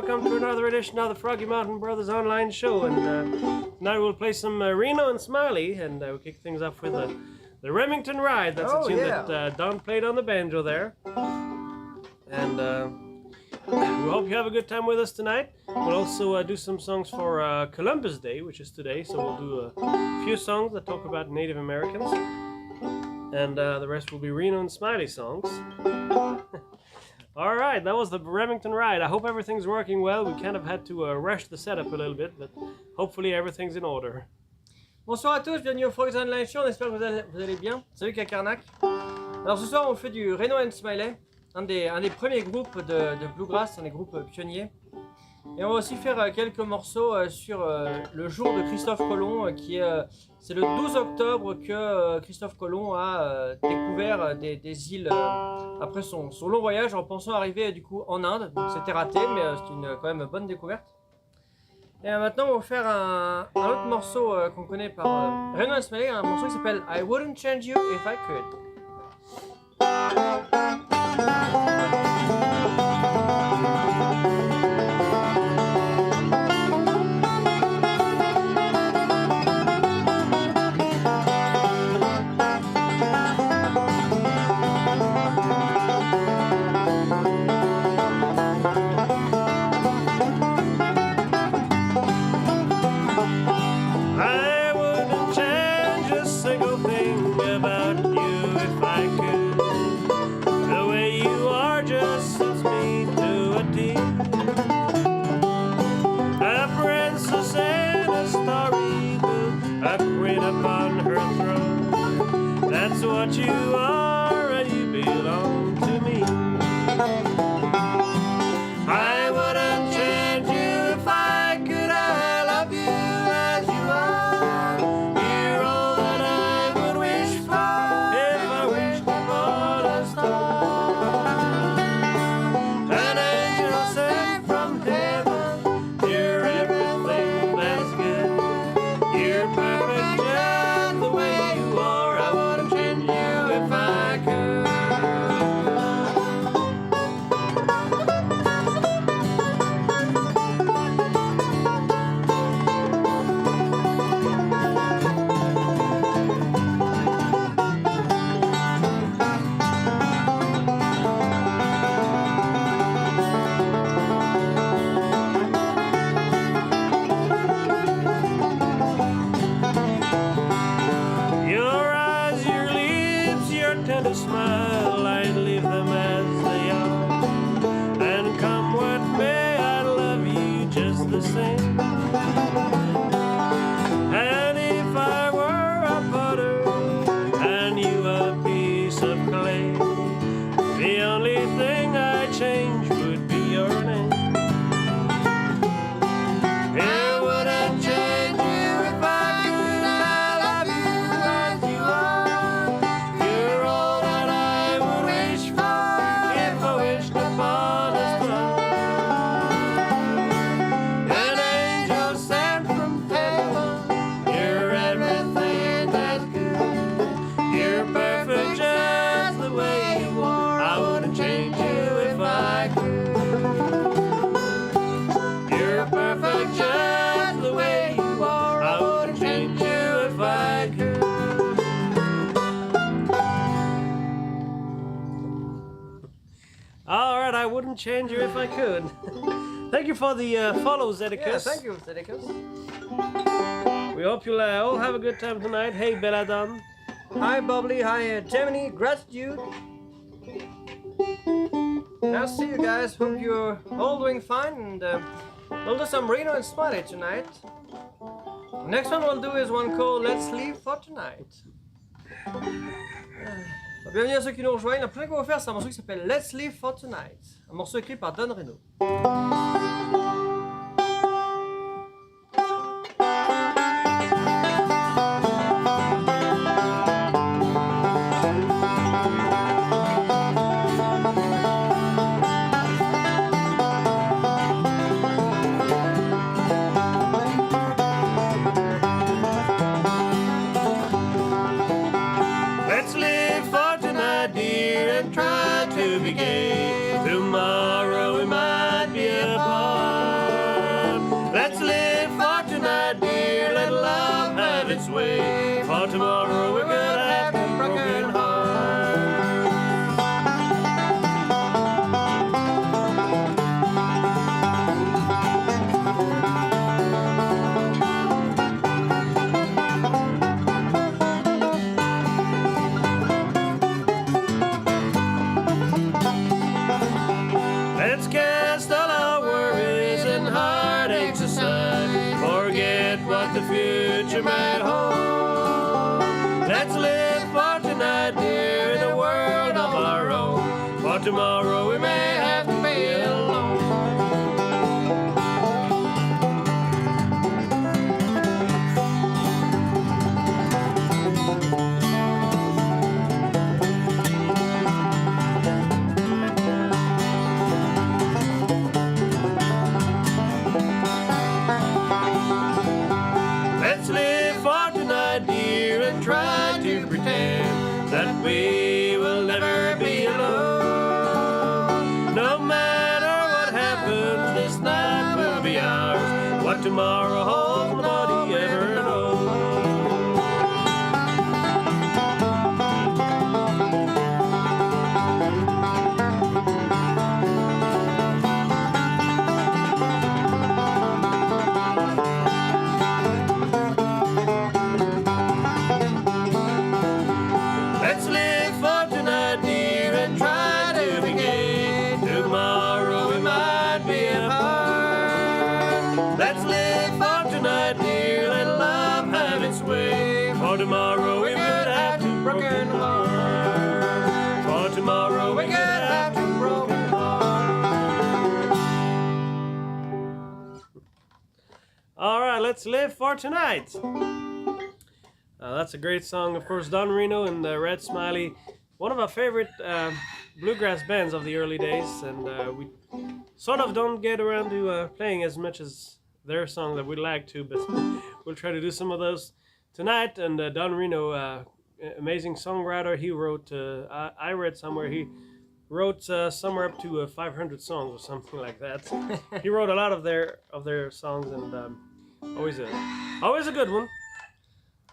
welcome to another edition of the Froggy Mountain Brothers online show. And tonight we'll play some Reno and Smiley, and we'll kick things off with the Remington Ride. That's a tune that Don played on the banjo there. And we hope you have a good time with us tonight. We'll also do some songs for Columbus Day, which is today, so we'll do a few songs that talk about Native Americans. And the rest will be Reno and Smiley songs. Alright, that was the Remington Ride. I hope everything's working well. We kind of had to rush the setup a little bit, but hopefully everything's in order. Bonsoir à tous, bienvenue au Froggy Mountain Live Show, on espère que vous allez bien. Salut Kakarnak. Alors ce soir on fait du Reno Smiley, un des premiers groupes de bluegrass, un des groupes pionniers. Et on va aussi faire quelques morceaux sur le jour de Christophe Colomb, c'est le 12 octobre que Christophe Colomb a découvert des îles après son long voyage en pensant arriver du coup en Inde. Donc c'était raté, mais c'est quand même bonne découverte. Et maintenant on va faire un autre morceau qu'on connaît par Reno Smiley, un morceau qui s'appelle I Wouldn't Change You If I Could. That's what you are, and you belong to me. I wouldn't change you if I could. I love you as you are. You're all that I would wish for if I wished upon a star. An angel sent from heaven. You're everything that's good. You're perfect just the way you are. I wouldn't change you if I could. Your eyes, your lips, your tender smile, I'd leave them as they are. And come what may, I love you just the same. And if I were a potter and you a piece of clay, the only thing I'd change would be your name. I wouldn't change you if I could. I love you as you are. You're all that I would wish for if I wished upon a star. An angel sent from heaven. You're everything that's good. You're perfect just the way you are. I wouldn't change you if I could. You're perfect just the way you are. I wouldn't change you if I could. Alright, I wouldn't change you if I could. Thank you for the follow, Zedicus. Yeah, thank you, Zedicus. We hope you'll all have a good time tonight. Hey, Belladon. Hi, Bubbly. Hi, Gemini. Gratitude. I'll see you guys. Hope you're all doing fine. And we'll do some Reno and Smiley tonight. Next one we'll do is one called Let's Leave for Tonight. Bienvenue à ceux qui nous rejoignent. La première qu'on va faire, c'est un morceau qui s'appelle Let's Leave for Tonight. Un morceau écrit par Don Reno. Let's live for tonight, dear, and try to be gay. Tomorrow we might be apart. its way. For tomorrow we could have a broken heart. Let's cast all our worries and heartaches aside. Forget what the future might hold. Let's live for tonight, dear, in a world of our own. For tomorrow we may have to be alone. Let's live for tonight, dear, and try to pretend that we will never be alone. No matter what happens, this night will be ours. What tomorrow holds, nobody ever knows. Let's live for tonight, dear, and try to be gay. Tomorrow we might be apart. Let's live for tonight, dear, let love have its way. For tomorrow we could have two broken hearts. For tomorrow we could have two broken hearts. All right, let's live for tonight. That's a great song, of course. Don Reno and Red Smiley, one of our favorite bluegrass bands of the early days, and we sort of don't get around to playing as much as their song that we'd like to, but we'll try to do some of those tonight. And Don Reno, amazing songwriter. He wrote, I read somewhere, he wrote somewhere up to 500 songs or something like that. He wrote a lot of their songs, and always a good one.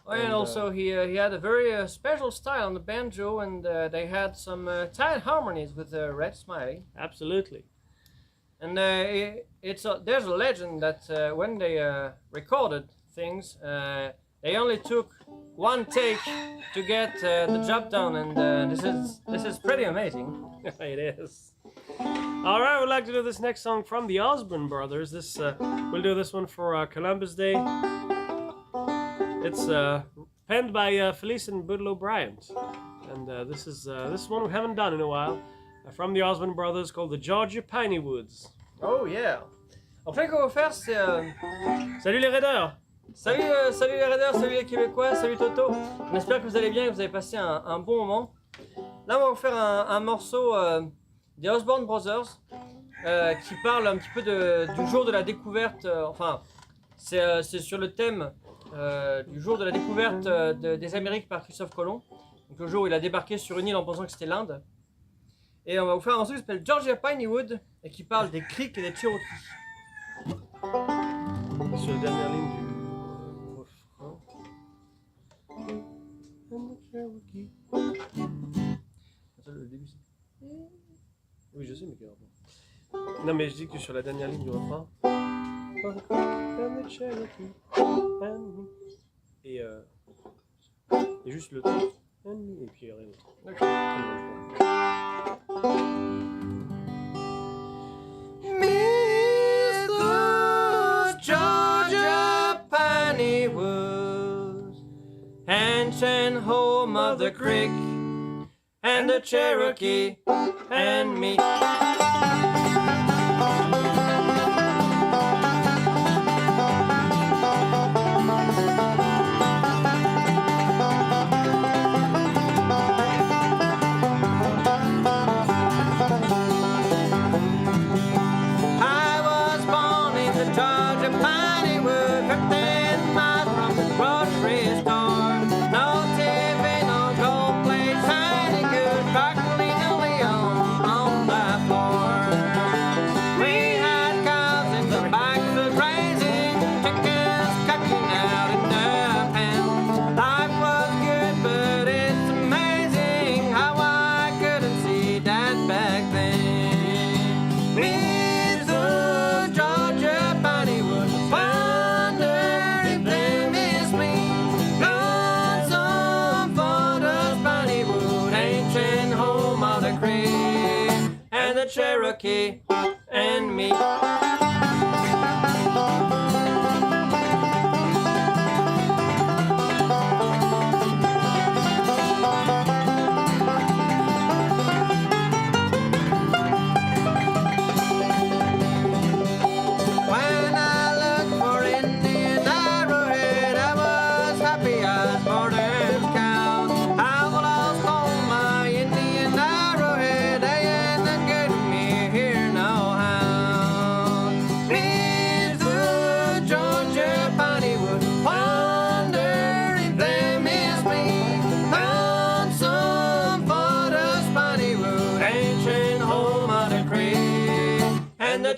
Oh, and also he had a very special style on the banjo, and they had some tight harmonies with Red Smiley. Absolutely. And there's a legend that when they recorded things, they only took one take to get the job done, and this is pretty amazing. It is. All right, we'd like to do this next song from the Osborne Brothers. This we'll do this one for Columbus Day. It's penned by Felice and Budlow Bryant, and this is one we haven't done in a while, from the Osborne Brothers, called the Georgia Piney Woods. Oh yeah. En fait, qu'on va faire, c'est Salut les raiders. salut les raiders, salut les Québécois, salut Toto. On espère que vous allez bien, que vous avez passé un bon moment. Là, on va vous faire un morceau des Osborne Brothers qui parle un petit peu du jour de la découverte. Enfin, c'est sur le thème du jour de la découverte des Amériques par Christophe Colomb. Donc le jour où il a débarqué sur une île en pensant que c'était l'Inde. Et on va vous faire un morceau qui s'appelle Georgia Piney Wood et qui parle des Creeks et des Cherokees. Sur la dernière ligne du refrain. Le début, c'est... Oui, je sais, mais quel rapport? Non, mais je dis que sur la dernière ligne du refrain. Et juste le temps. Et puis rien d'autre. Miss those Georgia piney woods, ancient home of the Creek and the Cherokee and me. On the floor. Cherokee and me.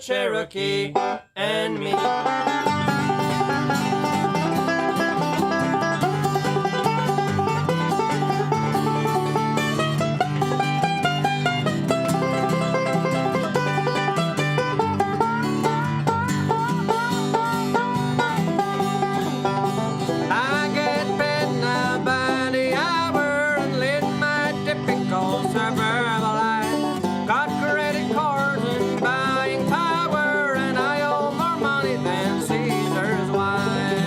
Cherokee and me. I get paid now by the hour and live my typical suburban life. Got credit cards and buying power, and I owe more money than Caesar's wife.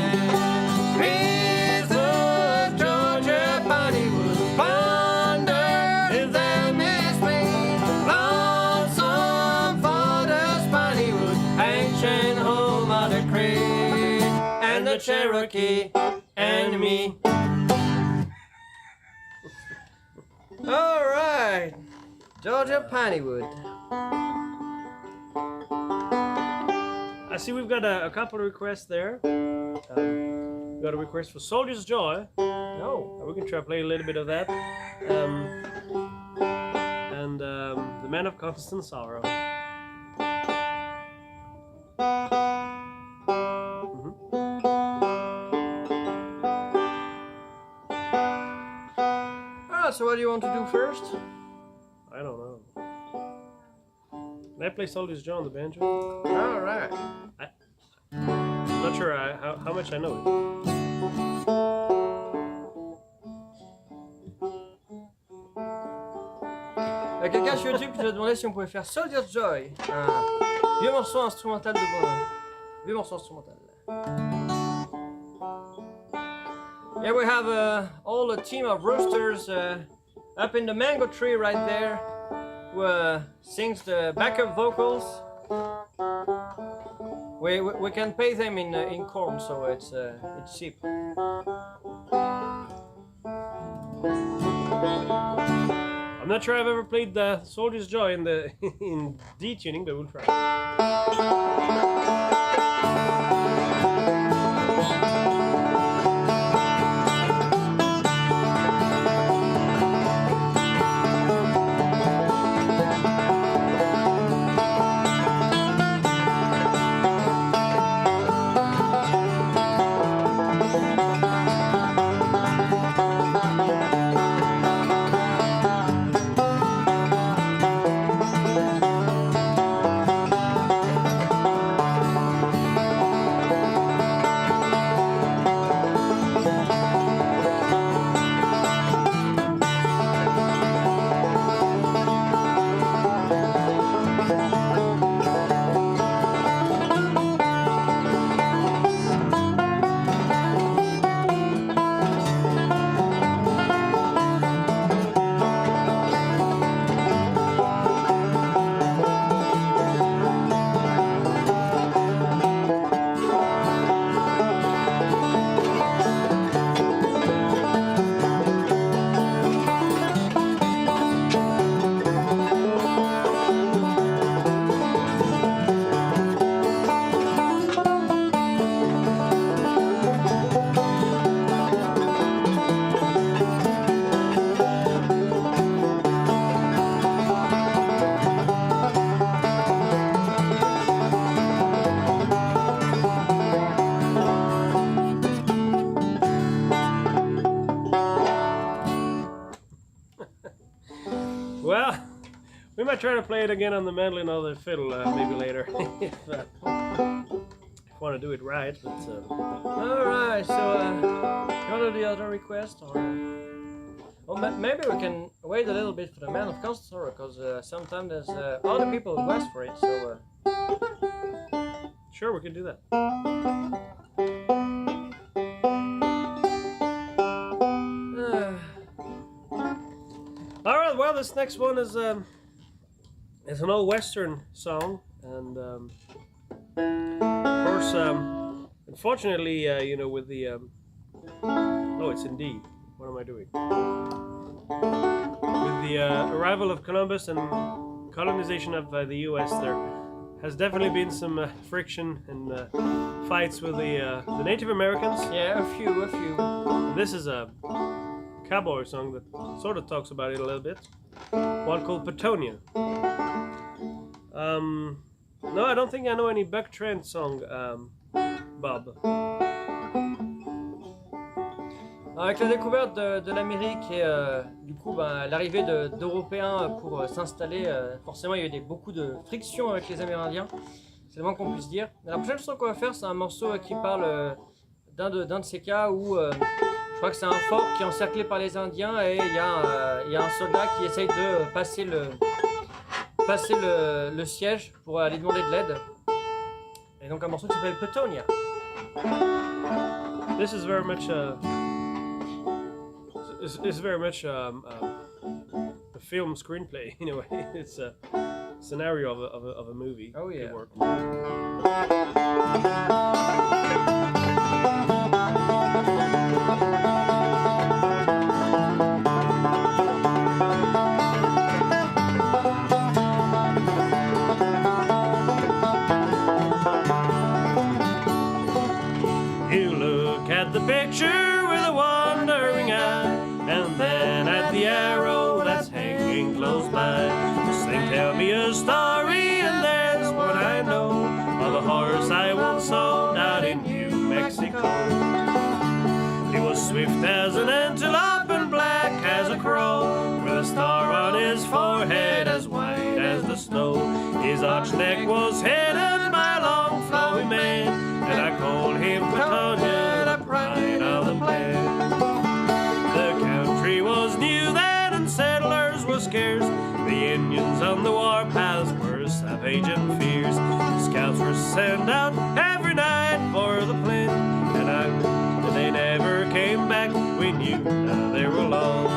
Is the Georgia Bonnywood wonder if they miss me? Lonesome for the Bonnywood, ancient home of the Creek, and the Cherokee and me. All right, Georgia Pineywood. I see we've got a couple of requests there. We got a request for Soldier's Joy. No. We can try to play a little bit of that. And The Man of Constant Sorrow. Alright, so what do you want to do first? I don't know. Can I play Soldier's Joy on the banjo? Alright. I'm not sure how much I know it. Il y a quelqu'un sur YouTube qui nous a demandé si on pouvait faire Soldier's Joy, un vieux morceau instrumental de vieux morceau instrumental. Here we have all a team of roosters up in the mango tree right there, who sings the backup vocals. We can pay them in corn, so it's cheap. I'm not sure I've ever played the Soldier's Joy in the in D tuning, but we'll try. Well, we might try to play it again on the mandolin or the fiddle maybe later if you want to do it right. But all right, so one of the other requests, or Well, maybe we can wait a little bit for the man of constant sorrow, because sometimes there's other people who ask for it. So. Sure, we can do that. All right. Well, this next one is an old Western song, and of course, unfortunately, you know, with the oh, it's indeed. What am I doing? With the arrival of Columbus and colonization of the U.S., there has definitely been some friction and fights with the Native Americans. Yeah, a few. And this is a cowboy song that sort of talks about it a little bit. One called Petonia. No, I don't think I know any Buck Trent song, Bob. Avec la découverte de l'Amérique et du coup l'arrivée d'Européens pour s'installer, forcément il y a eu beaucoup de frictions avec les Amérindiens, c'est le moins qu'on puisse dire. La prochaine chanson qu'on va faire, c'est un morceau qui parle d'un de ces cas où je crois que c'est un fort qui est encerclé par les Indiens et il y a un soldat qui essaye de passer le siège pour aller demander de l'aide. Et donc un morceau qui s'appelle Petonia. This is very much it's very much a film screenplay in a way. It's a scenario of a movie. Oh yeah. You look at the picture with a wandering eye, and then at the arrow that's hanging close by. Sing, tell me a story, and there's what I know of a horse I once saw down in New Mexico. He was swift as an antelope and black as a crow, with a star on his forehead as white as the snow. His arched neck was headed by a long flowing mane, and I called him Petonia, the pride of the plain. The country was new then and settlers were scarce. The Indians on the warpaths were savage and fierce. Scouts were sent out every night for the plain, and they never came back. We knew that they were lost.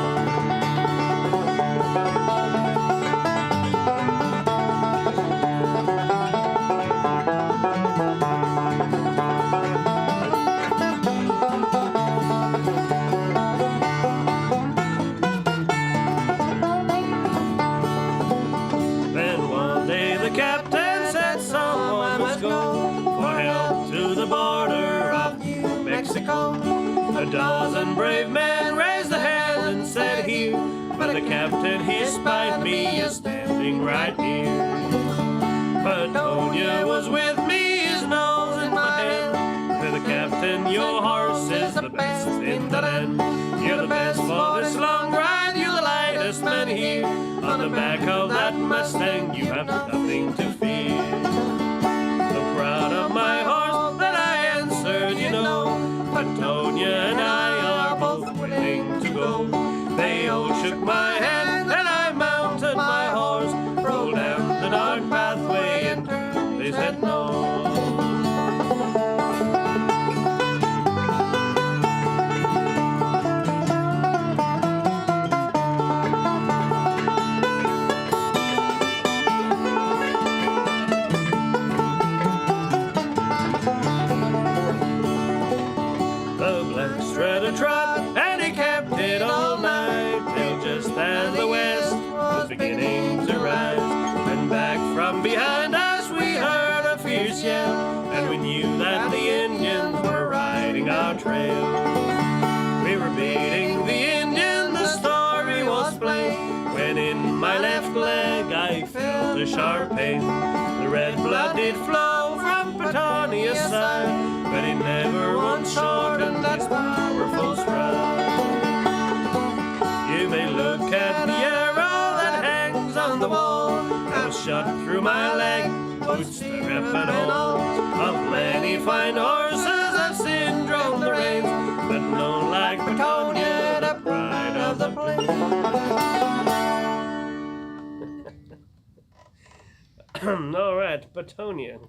A dozen brave men raised a hand and said, "Here," but the captain, he spied me as standing right here. Petonia was with me, his nose in my hand. To the captain, "Your horse is the best in the land. You're the best for this long ride, you're the lightest man here. On the back of that Mustang, you have nothing to fear." So proud of my horse that I answered, you know, Petonia and I are both willing to go. They all shook my hand and I mounted my horse, rolled down the dark pathway and turned his head north. And he kept it all night, till just as the west was beginning to rise. And back from behind us we heard a fierce yell, and we knew that the Indians were riding our trail. We were beating the Indian, the story was plain, when in my left leg I felt a sharp pain. The red blood did flow from Petonia's side, but it never once shortened that powerful stride. You may look at the arrow that hangs on the wall. I was shot through my leg, bootstrap and all. Of many fine horses I've seen drawn the reins, but none like Petonia, the pride of the plain. Hamiltonian.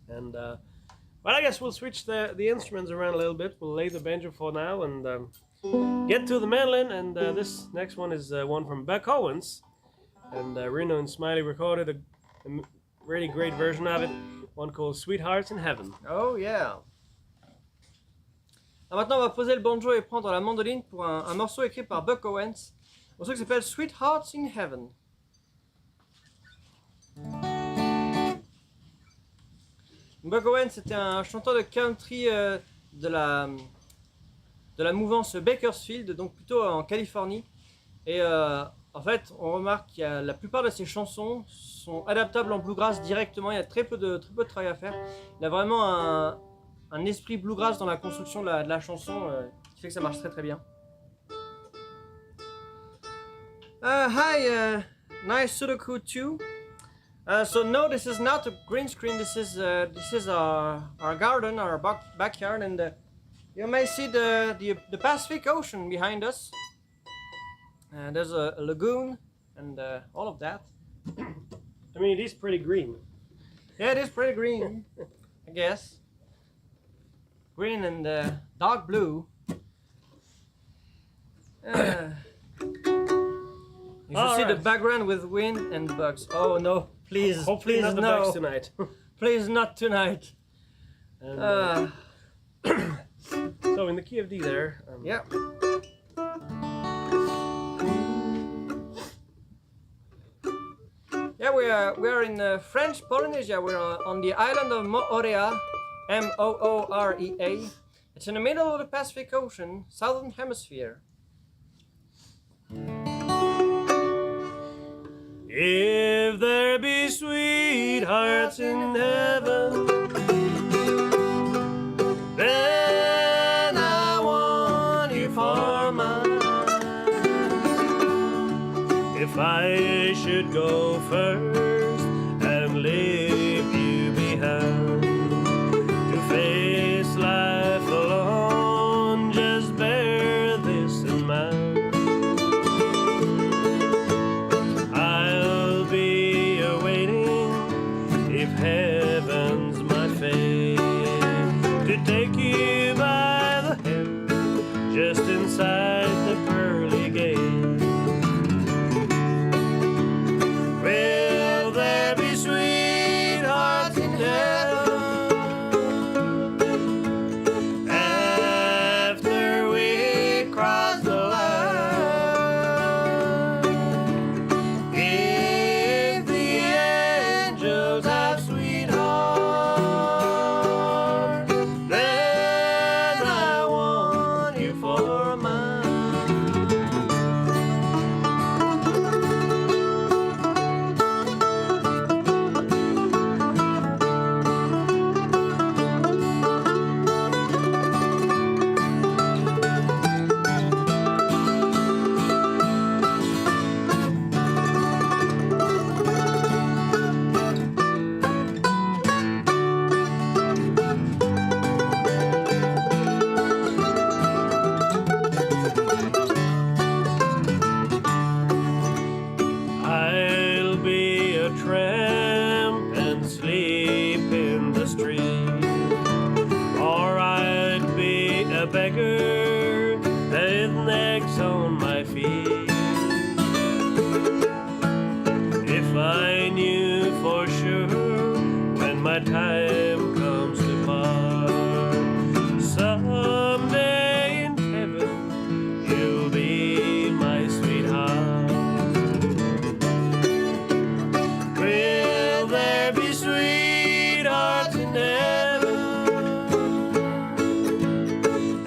And well, I guess we'll switch the instruments around a little bit. We'll lay the banjo for now and get to the mandolin. And this next one is one from Buck Owens. And Reno and Smiley recorded a really great version of it, one called Sweethearts in Heaven. Oh yeah. Alors maintenant, on va poser le banjo et prendre la mandoline pour un morceau écrit par Buck Owens, un morceau qui s'appelle Sweethearts in Heaven. Buck Owens, c'était un chanteur de country de la mouvance Bakersfield, donc plutôt en Californie. Et en fait, on remarque que la plupart de ses chansons sont adaptables en bluegrass directement. Il y a très peu de travail à faire. Il a vraiment un esprit bluegrass dans la construction de la chanson qui fait que ça marche très bien. Hi, nice Sudoku 2. So no, this is not a green screen. This is our garden, our backyard, and you may see the Pacific Ocean behind us. There's a lagoon and all of that. I mean, it is pretty green. Yeah, it is pretty green, I guess. Green and dark blue. You should see the background with wind and bugs. Oh no, please, Hopefully please not the no. bugs tonight. Please not tonight. And, so in the key of D there. Yeah. Yeah, we are in French Polynesia. We're on the island of Moorea, Moorea. It's in the middle of the Pacific Ocean, southern hemisphere. If there be sweethearts in heaven, then I want you for mine. If I should go first and leave you behind to face life alone, just bear this in mind. I'll be awaiting, if heaven's my fate, to take you by the hand just inside the pearly gate. Will there be sweethearts in heaven after we cross the line? If the angels have sweethearts, then I want you for mine. I'll be a tramp and sleep in the street, or I'd be a beggar with necks on my feet. If I knew for sure when my time comes to part, someday in heaven you'll be my sweetheart. Will there be sweethearts in heaven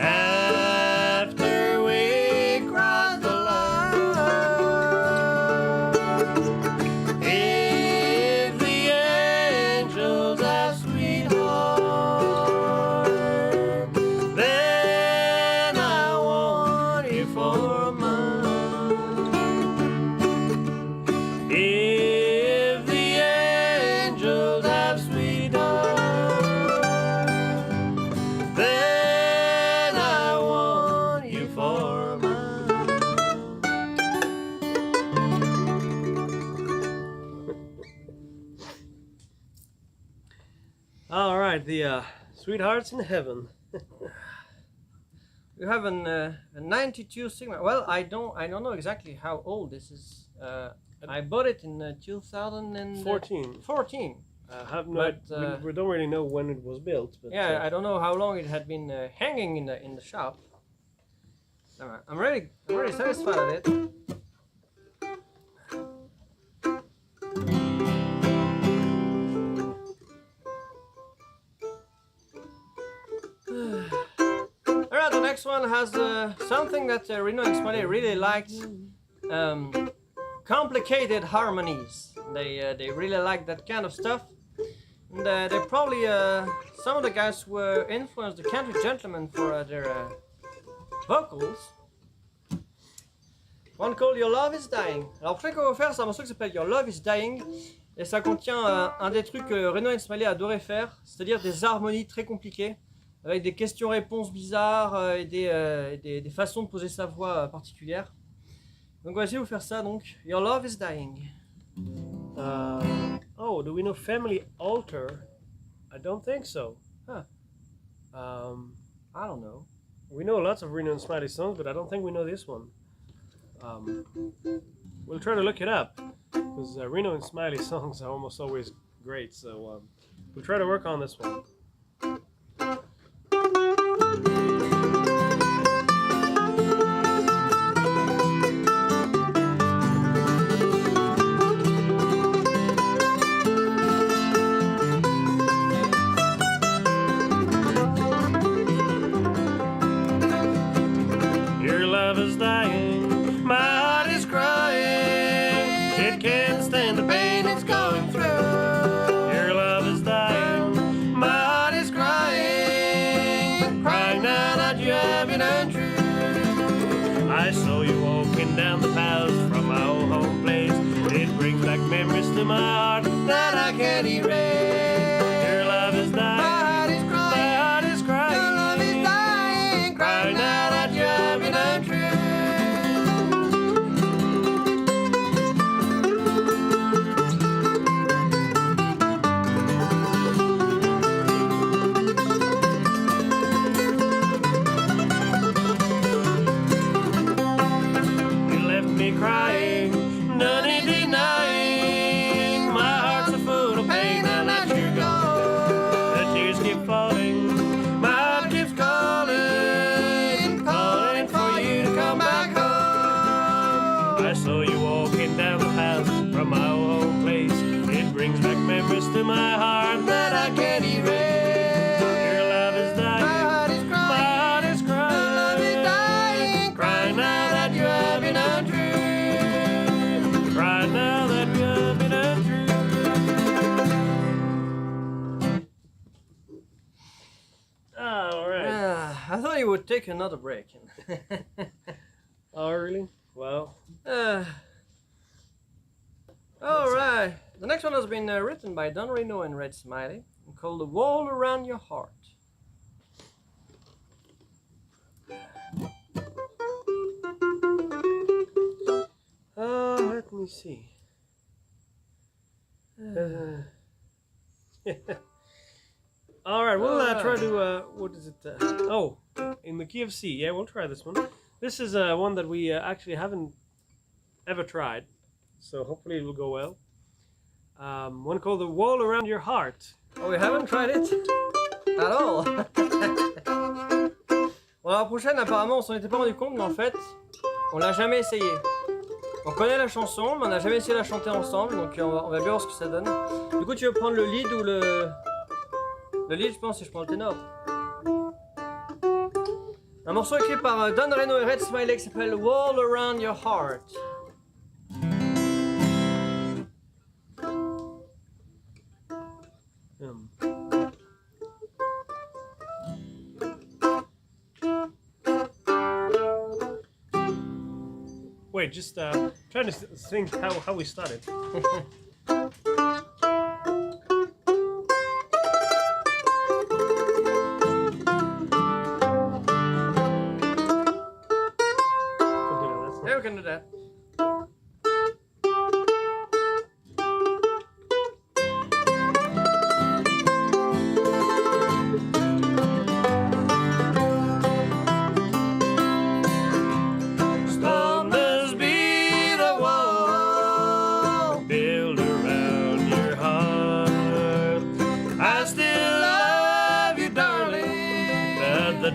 after we cross the line? the Sweethearts in Heaven. We have a 92 Sigma. Well, I don't know exactly how old this is. I bought it in 2014. 14. We don't really know when it was built. But, yeah, I don't know how long it had been hanging in the shop. I'm really satisfied with it. Alright, the next one has something that Reno and Smiley really liked. Complicated harmonies. They really like that kind of stuff. And they probably some of the guys were influenced the Country Gentlemen for their vocals. One called Your Love Is Dying. Alors, le prochain qu'on va faire, c'est un morceau qui s'appelle Your Love Is Dying. Et ça contient un des trucs que Reno and Smiley adoraient faire, c'est-à-dire des harmonies très compliquées, avec des questions-réponses bizarres et des façons de poser sa voix particulières. Donc, on va essayer de vous faire ça. Donc, Your Love Is Dying. Oh, do we know Family Altar? I don't think so. Huh. I don't know. We know lots of Reno and Smiley songs, but I don't think we know this one. We'll try to look it up, because Reno and Smiley songs are almost always great, so we'll try to work on this one. To my heart that I can't erase. Your love is dying. My heart is crying. Your love is dying. Crying now that you have been untrue. You left me crying. None to my heart that I can't erase. Your love is dying. My heart is crying. Your love is dying. Crying now that you have been untrue. Crying now that you have been untrue. All right. I thought you would take another break. Oh, really? Well. All right. The next one has been written by Don Reno and Red Smiley, and called The Wall Around Your Heart. Let me see. All right, we'll try to, what is it? Oh, in the key of C. Yeah, we'll try this one. This is one that we actually haven't ever tried, so hopefully it will go well. One called The Wall Around Your Heart. Oh, we haven't tried it at all. Bon, la prochaine, apparemment, on s'en était pas rendu compte, mais en fait, on l'a jamais essayé. On connaît la chanson, mais on n'a jamais essayé de la chanter ensemble, donc on va bien voir ce que ça donne. Du coup, tu veux prendre le lead ou le lead, je pense, si je prends le ténor. Un morceau écrit par Don Reno et Red Smiley qui s'appelle Wall Around Your Heart. Wait, just trying to think how we started. Yeah, we can do that.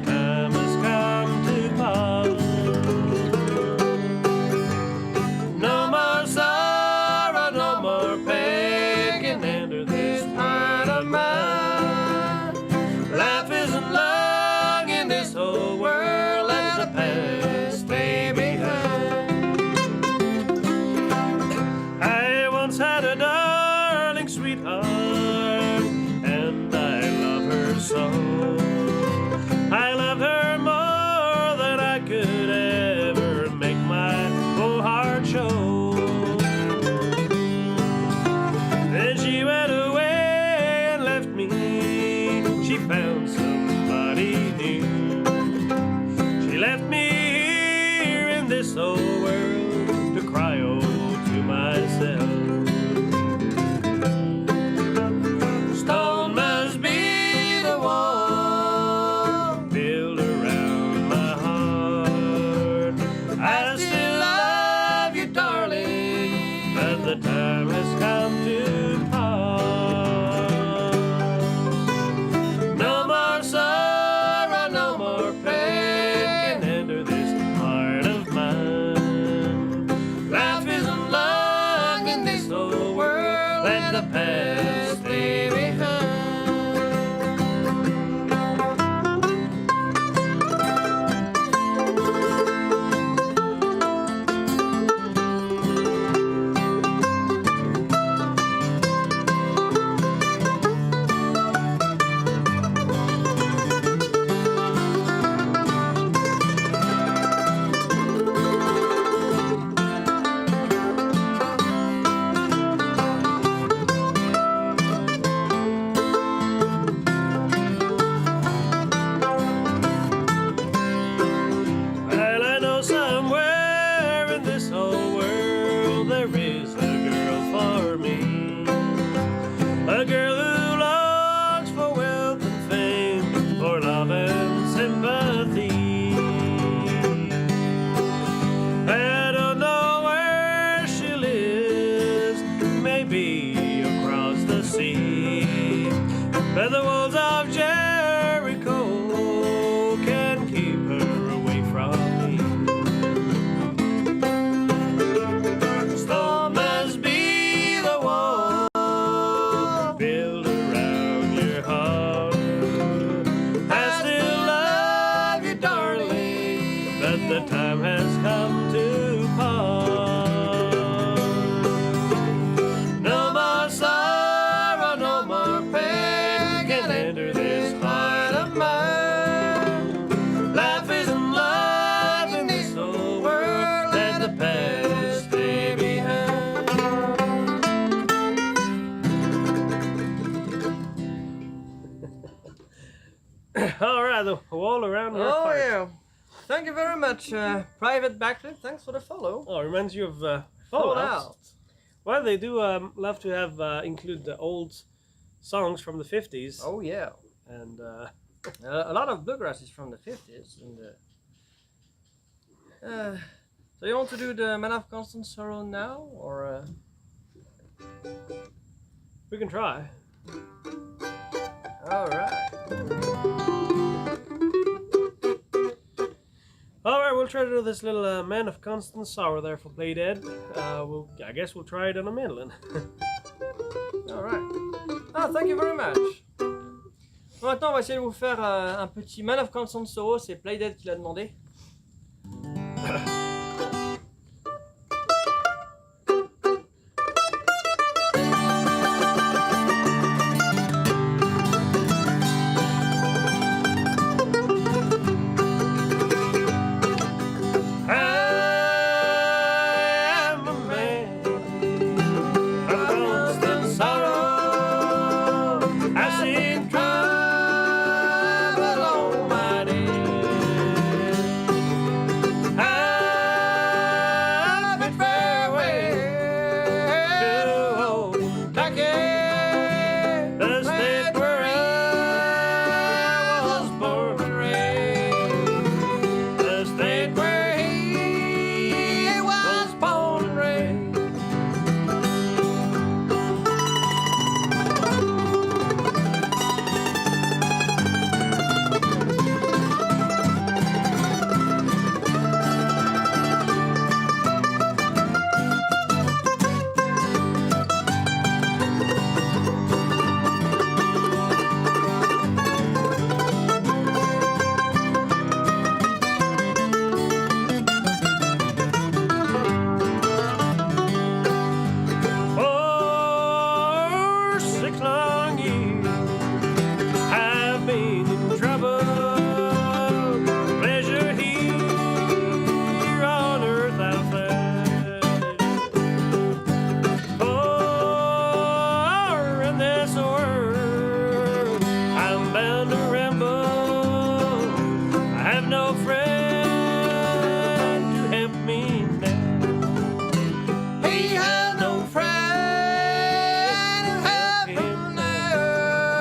time has come to part. No more sorrow, no more pain can enter this heart of mine. Life isn't long in this whole world, let the past stay behind. I once had a darling sweetheart, and I love her so. I loved her more than I could ever make my whole heart show. Then she went away and left me. She found somebody new. She left me here in this old world to cry to myself. Stone must be the wall built around my heart. I still love you, darling, but the time has come to part. No more sorrow, no more pain can enter this heart of mine. Life isn't long in this whole world, let the past stay behind. Well, I know somewhere in this whole world there is a girl for me. A girl who longs for wealth and fame, for love and sympathy. I don't know where she lives, maybe across the sea, but the walls of Jericho can keep her away from me. Stone must be the wall built around your heart. I still love you, darling, but the time has come to part. No more sorrow, no more pain can enter this heart of mine. Life isn't love in this whole world, let the past stay behind. All right, the wall around your Oh heart. yeah. Thank you very much, Private Backlit. Thanks for the follow. Oh, it reminds you of Fall Fallout. Out. Well, they do love to have include the old songs from the 50s. Oh yeah. And A lot of bluegrass is from the 50s. And, so you want to do the Man of Constant Sorrow now, or? we can try. All right. All right, we'll try to do this little Man of Constant Sorrow there for Play Dead. I guess we'll try it on a mandolin. All right. Ah, thank you very much. Maintenant, on va essayer de vous faire un petit Man of Constant Sorrow. C'est Playdead qui l'a demandé. I no friend to help me now. He has no friend to help him now.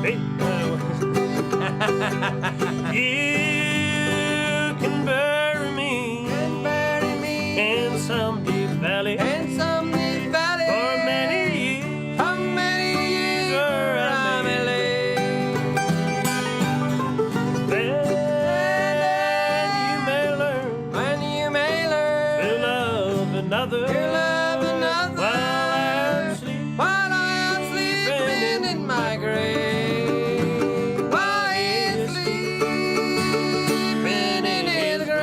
Hey, you can bury me in some deep valley for many years where I may lay. Then you may learn to love another while I am sleeping in my grave. While he's sleeping in his grave.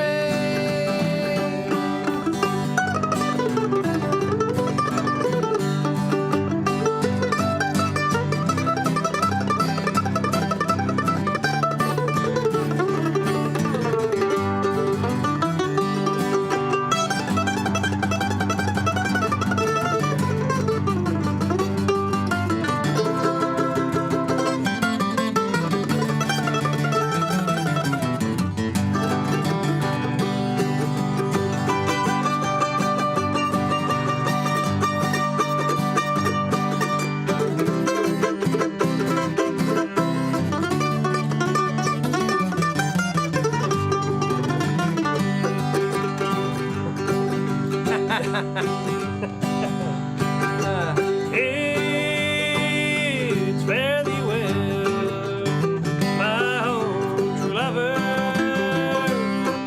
It's fare thee well, my own true lover.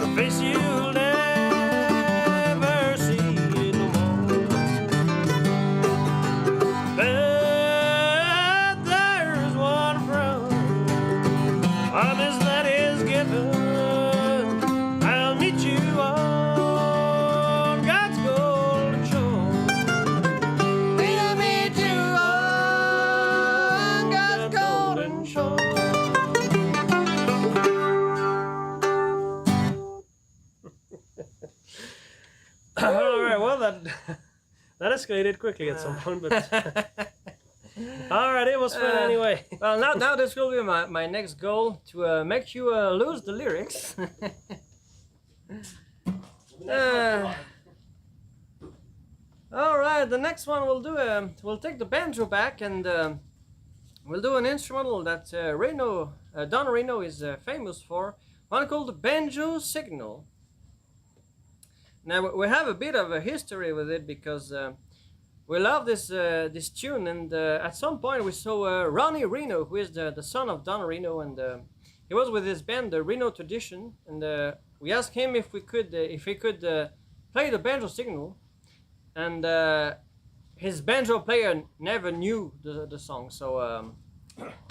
A face you'll never see no more. But there's one promise that is given. I'll meet you on God's golden shore. We'll meet you on God's golden shore. All right, well that escalated quickly at some point, but all right, it was fun anyway. Well, now this will be my next goal, to make you lose the lyrics. All right, the next one we'll do. We'll take the banjo back, and we'll do an instrumental that Don Reno is famous for. One called the banjo signal. Now we have a bit of a history with it because we love this tune, and at some point we saw Ronnie Reno, who is the son of Don Reno, and he was with his band, the Reno Tradition, and we asked him if he could play the banjo signal, and his banjo player never knew the song, so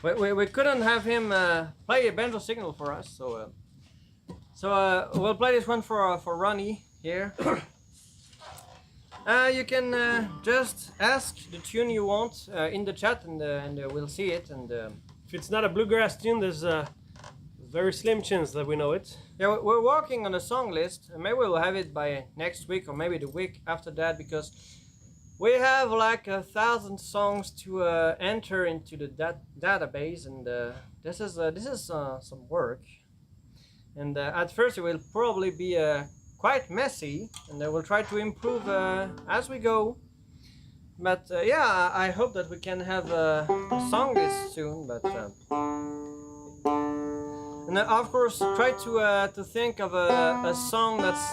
we couldn't have him play a banjo signal for us, so we'll play this one for Ronnie here. You can just ask the tune you want in the chat, and we'll see it. And If it's not a bluegrass tune, there's a very slim chance that we know it. yeah, we're working on a song list, and maybe we'll have it by next week or maybe the week after that, because we have like 1,000 songs to enter into the database, and this is some work. And at first it will probably be quite messy, and we'll try to improve as we go. But yeah, I hope that we can have a song list soon. But and of course, try to think of a song that's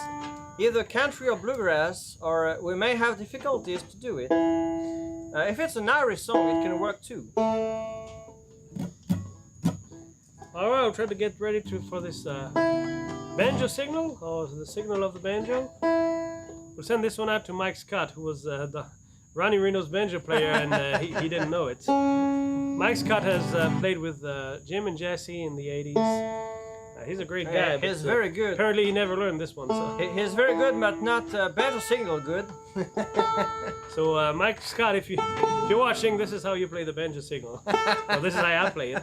either country or bluegrass, or we may have difficulties to do it. If it's an Irish song, it can work too. Alright, I'll try to get ready for this banjo signal, or the signal of the banjo. We'll send this one out to Mike Scott, who was the Ronnie Reno's banjo player, and he didn't know it. Mike Scott has played with Jim and Jesse in the 80s, He's a great guy. He's very good. Apparently he never learned this one. So, He's very good, but not banjo signal good. so Mike Scott, if you're watching, this is how you play the banjo signal. Well, this is how I play it.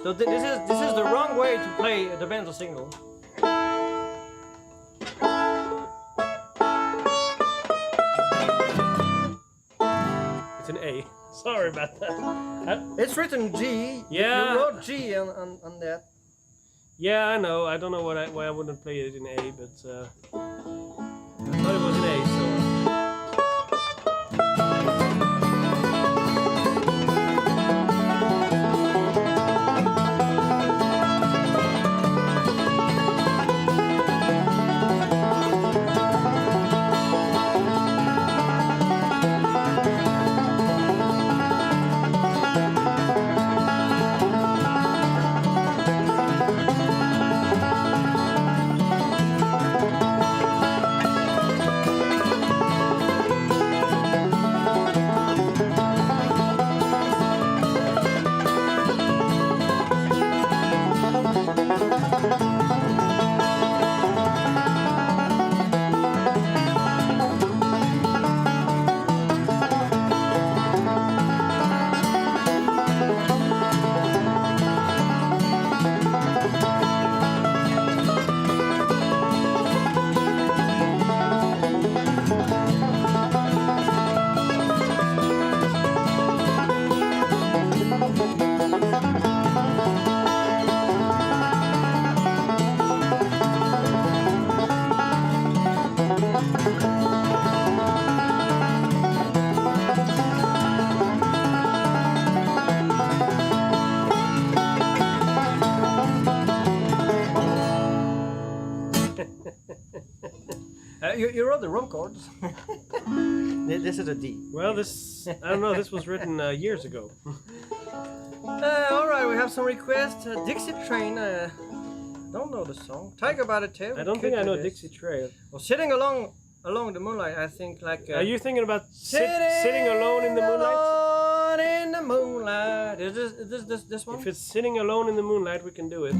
So this is the wrong way to play the banjo signal. It's an A. Sorry about that. It's written G. Yeah. You wrote G on that. Yeah, I know. I don't know why I wouldn't play it in A, but I thought it was an A, so. You wrote the wrong chords. This is a D. Well, I don't know, this was written years ago. Alright, we have some requests. Dixie Train, don't know the song. Tiger by the Tail. I don't think I know Dixie Trail. Well, Sitting Along the Moonlight, I think like... Are you thinking about sitting alone in the moonlight? Alone in the moonlight. Is this one? If it's Sitting Alone in the Moonlight, we can do it.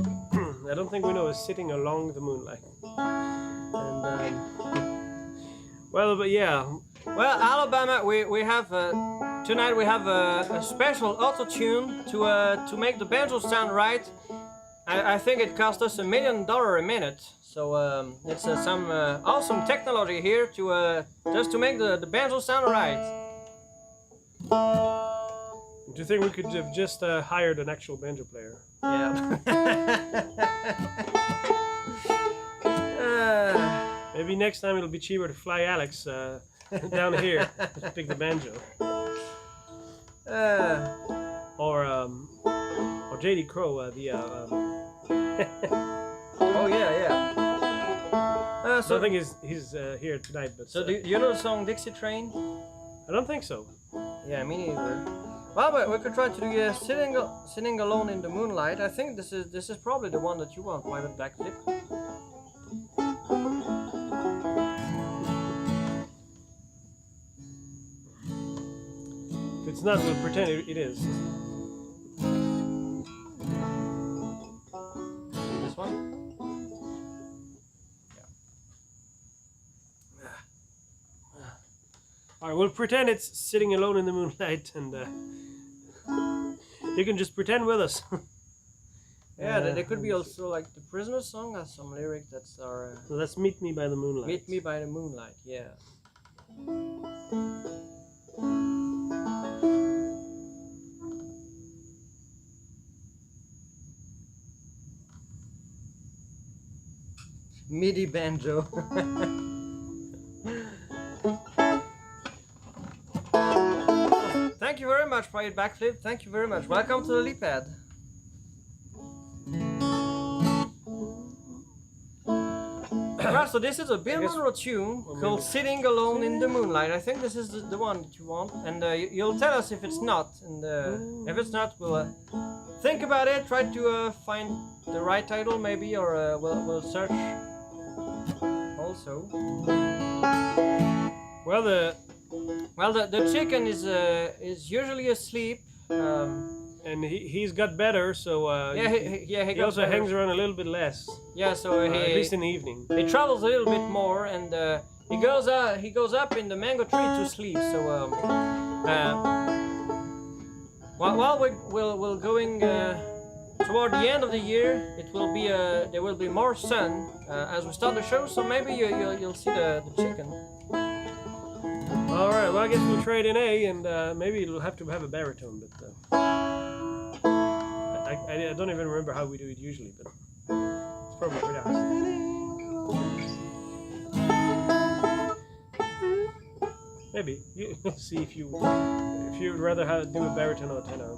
I don't think we know it's Sitting Along the Moonlight. And, well, but yeah. Well, Alabama, we have tonight we have a special auto tune to make the banjo sound right. I think it cost us $1 million a minute. So it's some awesome technology here to just to make the banjo sound right. Do you think we could have just hired an actual banjo player? Yeah. Maybe next time it'll be cheaper to fly Alex down here to pick the banjo. Or JD Crow, Oh yeah. So I think he's here tonight, but so do you know the song Dixie Train? I don't think so. Yeah, me neither. Well, but we could try to do sitting alone in the moonlight. I think this is probably the one that you want. Private backflip. If it's not, we'll pretend it is. This one? Alright, we'll pretend it's Sitting Alone in the Moonlight, and you can just pretend with us. Yeah, there could be also like the Prisoner song has some lyrics that are... So that's Meet Me by the Moonlight. Meet Me by the Moonlight, yeah. MIDI banjo. Thank you very much, Private Backflip. Thank you very much. Welcome to the Lipad. Right, so this is a Bill Monroe tune called Sitting Alone in the Moonlight. I think this is the one that you want, and you'll tell us if it's not. And if it's not, we'll think about it, try to find the right title maybe, or we'll search also. Well, the chicken is usually asleep. and he's got better, so he also better. hangs around a little bit less. Yeah, so At least in the evening. he travels a little bit more, and he goes up in the mango tree to sleep. So while we're going toward the end of the year, there will be more sun as we start the show. So maybe you'll see the chicken. All right. Well, I guess we'll trade in A, and maybe it'll have to have a baritone, but I don't even remember how we do it usually, but it's probably pretty awesome. Maybe you'll see if you'd rather do a baritone or a tenor.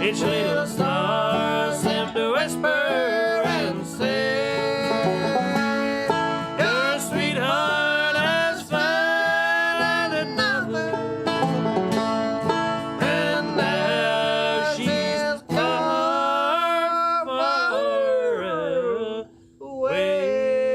Each little star seemed to whisper and say, your sweetheart has found another, and now she's far, far away.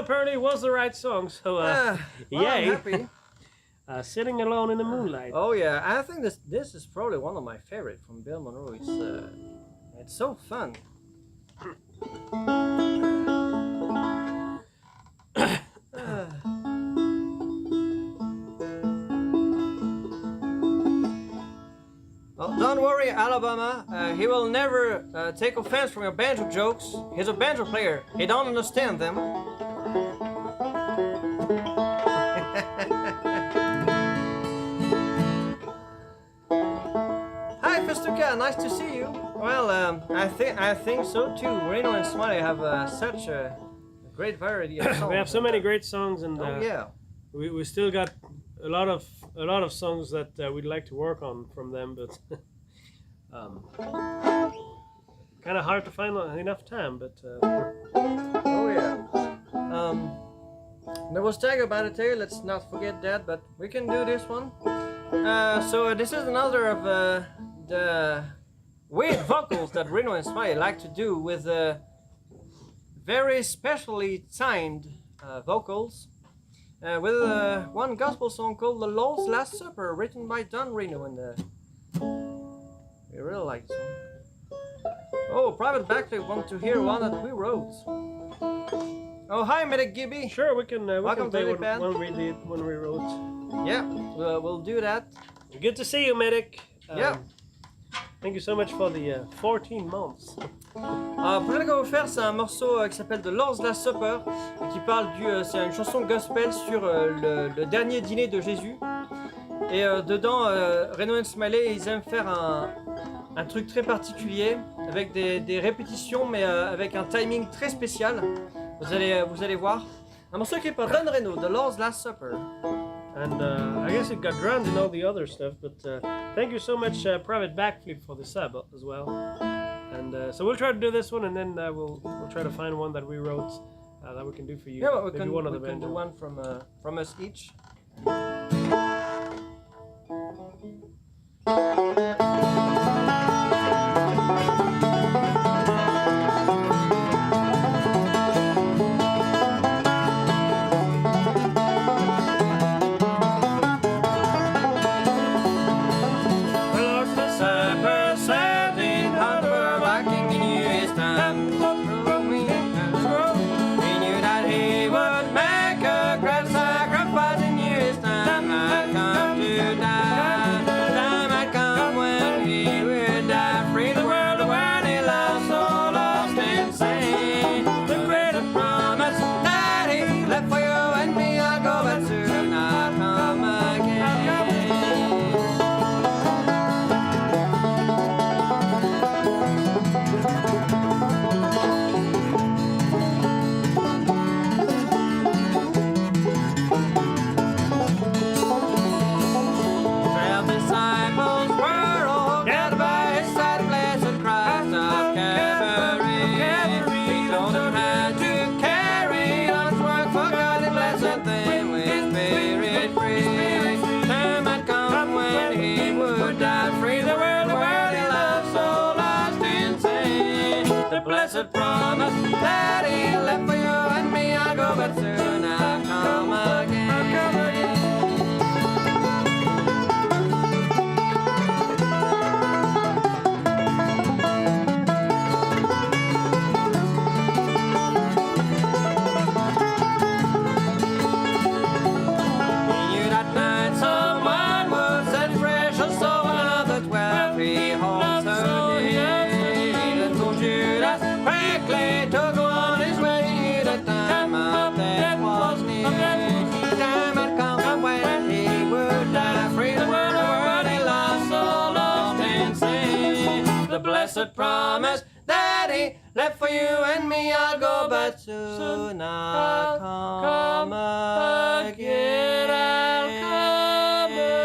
Apparently it was the right song, so well, yay. I'm happy. Sitting Alone in the Moonlight. Oh yeah, I think this is probably one of my favorite from Bill Monroe. It's so fun. Well, don't worry, Alabama. He will never take offense from your banjo jokes. He's a banjo player. He don't understand them. Hi, Festuca. Nice to see you. Well, I think so too. Reno and Smiley have such a great variety of songs. We have so many great songs, and yeah, we still got a lot of songs that we'd like to work on from them, but kind of hard to find enough time. But oh yeah. There was Tag About It Tale, let's not forget that, but we can do this one. So this is another of the weird vocals that Reno and Smiley like to do with very specially timed vocals. With one gospel song called The Lord's Last Supper, written by Don Reno, and we really like this one. Oh, Private Backley want to hear one that we wrote. Oh, hi, Medic Gibby. Sure, we can Welcome play to the band. when we wrote. Yeah, we'll do that. Good to see you, Medic. Yeah. Thank you so much for the 14 months. Le prochain qu'on va faire, c'est un morceau qui s'appelle The Lord's Last Supper, qui parle c'est une chanson gospel sur le dernier dîner de Jésus. Et dedans, Reno Smiley, ils aiment faire un truc très particulier, avec des répétitions, mais avec un timing très spécial. Vous allez voir. Un morceau écrit par Don Reno, The Lord's Last Supper. And I guess it got drowned in all the other stuff, but thank you so much, Private Backflip, for the sub as well. And so we'll try to do this one, and then we'll try to find one that we wrote that we can do for you. Yeah, we Maybe can, one of we the can do bands. one from us each. Blessed promise that he left for you and me. I'll go, but soon I'll come again. He knew that night someone would set fresh a soul of the 12 he holds so near. He told you that quickly to go on his way. The time of death was near. The time had come when he would die. Free the world he lost, so lost in sin. The blessed promise that he left for you and me. I'll go, but soon I'll come again. I'll come again.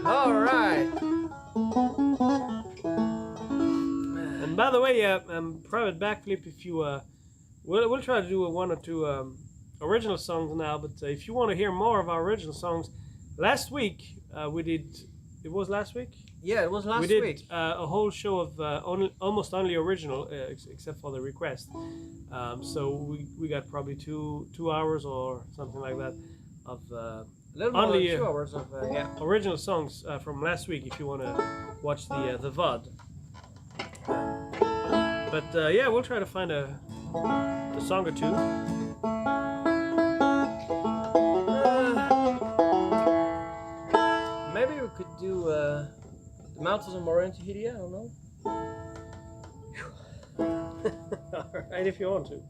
All right. And by the way, Private Backflip, if you we'll try to do one or two original songs now, but if you want to hear more of our original songs, last week we did. It was last week. Yeah, it was last We did week. a whole show of almost only original, except for the request. So we got probably two hours or something like that of A little more only, than 2 hours of yeah. original songs from last week. If you want to watch the VOD. But yeah, we'll try to find a song or two. Maybe we could do the Mountains of Moran Tahiti. I don't know. Alright, if you want to.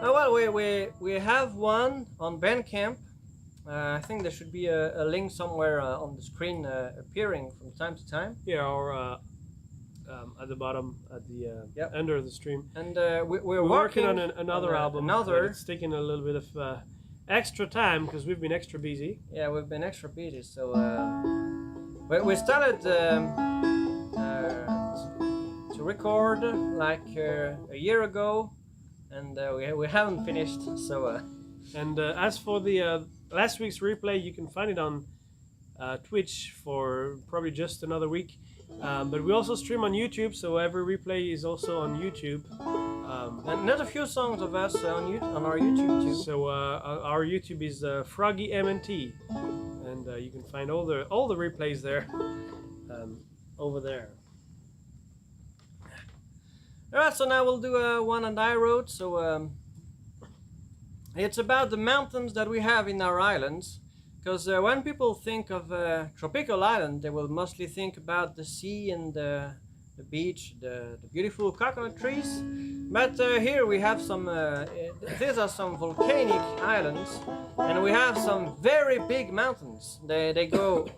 Well, we have one on Bandcamp. I think there should be a link somewhere on the screen appearing from time to time. Yeah, or at the bottom, at the Yep. under the stream. And we're We're working on another on album. another- but it's taking a little bit of extra time because we've been extra busy. Yeah, we've been extra busy, so we started to record like a year ago, and we haven't finished. So And as for the last week's replay, you can find it on Twitch for probably just another week. But we also stream on YouTube, so every replay is also on YouTube. Another few songs of us on our YouTube too. So our YouTube is Froggy MNT, and you can find all the replays there, over there. Alright, so now we'll do one on I wrote. So it's about the mountains that we have in our islands. Because when people think of tropical island, they will mostly think about the sea and the beach, the beautiful coconut trees. But here we have some, these are some volcanic islands, and we have some very big mountains. They go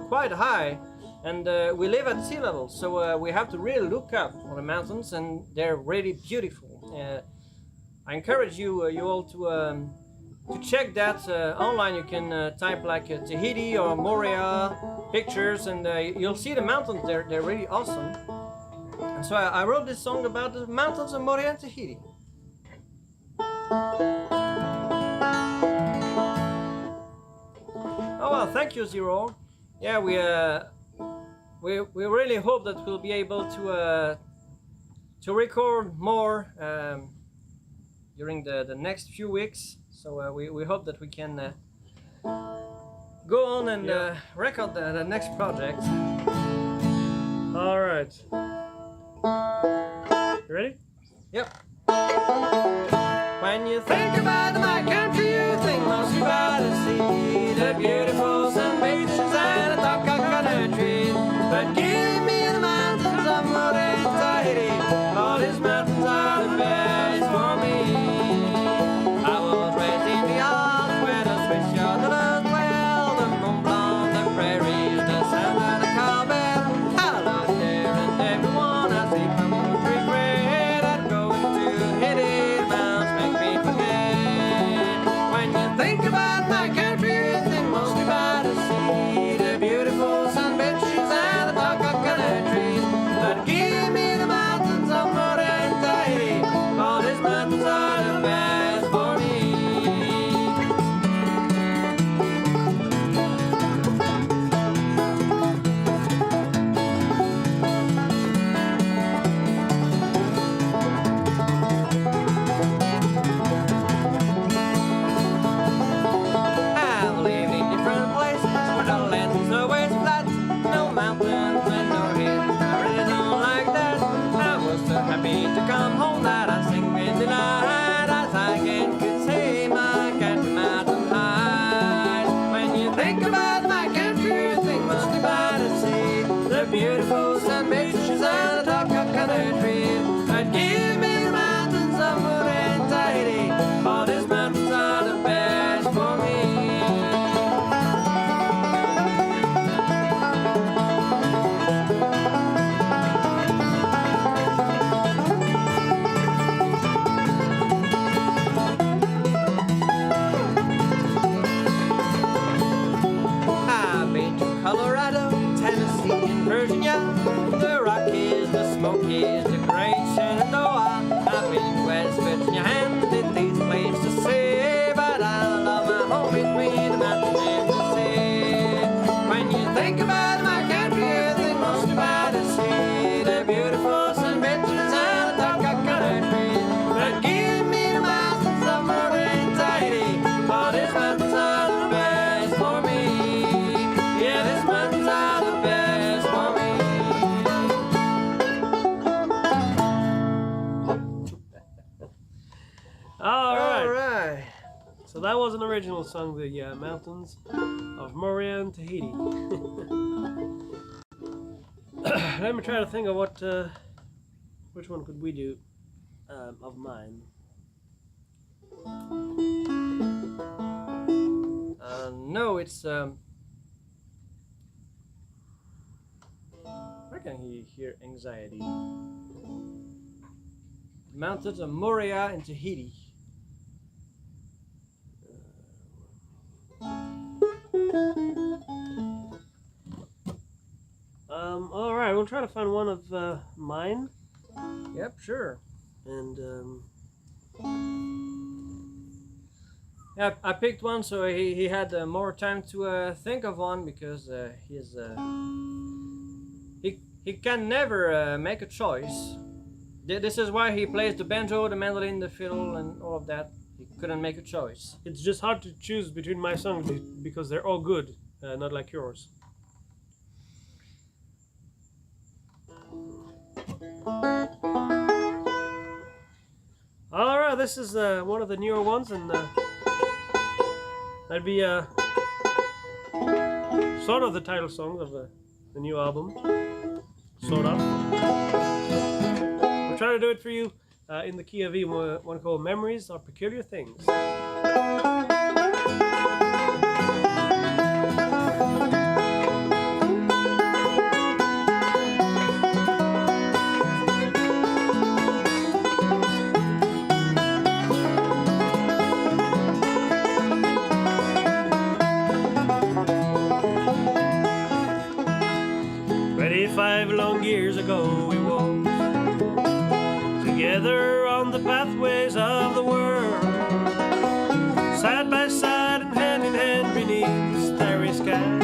quite high, and we live at sea level, so we have to really look up on the mountains, and they're really beautiful. I encourage you all to check that online. You can type like Tahiti or Moria pictures, and you'll see the mountains. They're really awesome. And so I wrote this song about the mountains of Moria and Tahiti. Oh well, thank you, Zero. Yeah, we really hope that we'll be able to record more during the next few weeks. So we hope that we can go on and record the next project. All right. You ready? Yep. When you think about my country, you think mostly about the sea, the beautiful sun beaches and the tall coconut trees. But give me the mountains of Moria and Tahiti. All these mountains are the best for me. I was raised in the Alps where the Swiss shores well, the Mont Blanc, the prairies, the sound of the cowbell. I love there and everyone I see from regret that going to hit it bounce make me forget. When you think about my country, you think mostly about the sea, the beautiful sun beaches and the tall coconut trees. But give me the mountains of Moria and Tahiti. All these mountains are the best for me. I've lived in different places where the land is always flat, no mountains and no hills. I really don't like that. I was so happy to come home that I sing with delight as I again could see my country mountain high. When you think about my country, you think mostly about the sea, the beautiful sun beaches and the tall coconut trees. But give me the mountains of Moria and Tahiti. All these mountains are the best for me. I've been to Colorado, Tennessee, and Virginia, the Rockies, the Smokies, the Great Shenandoah. I've been to West Virginia and did these places to see, but I love my home between the mountains and the sea. When you think about my country, you think mostly about the sea, the beautiful sun beaches and the tall coconut trees. But give me the mountains of Moria and Tahiti. All these mountains are the best for me. Yeah, these mountains are the best for me. All right. All right. So that was an original song, the Mountains of Moria and Tahiti. Let me try to think of what, which one could we do of mine. No, it's where can he hear anxiety? Mountains of Moria and Tahiti. All right, we'll try to find one of mine, Yep, sure. and Yeah, I picked one so he had more time to think of one because he can never make a choice. This is why he plays the banjo, the mandolin, the fiddle, and all of that. He couldn't make a choice. It's just hard to choose between my songs because they're all good, not like yours. All right, this is one of the newer ones, and that'd be sort of the title song of the new album. Sort of. We're trying to do it for you in the key of E, one called Memories Are Peculiar Things. Years ago we walked together on the pathways of the world, side by side and hand in hand beneath the starry sky,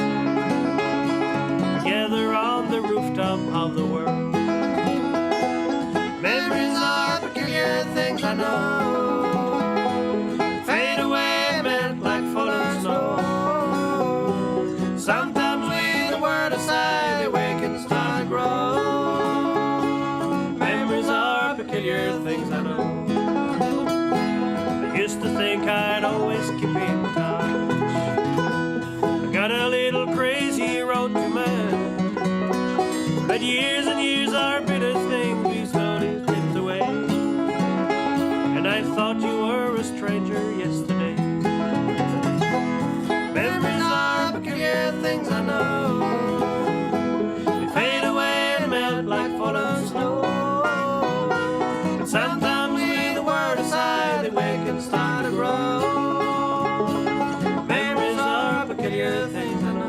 together on the rooftop of the world. Memories are peculiar things I know, fade away, melt like falling snow. Sometimes with the word aside, they wake and start to grow. Things I know. I used to think I'd always keep in touch. I got a little crazy road to man, but years and years are bitter things we slowly slipped away. And I thought you were a stranger yesterday. Memories are peculiar things I know. They fade away and melt like fallen snow. Sometimes with the word aside, they wake and start to grow. Memories are peculiar things I know.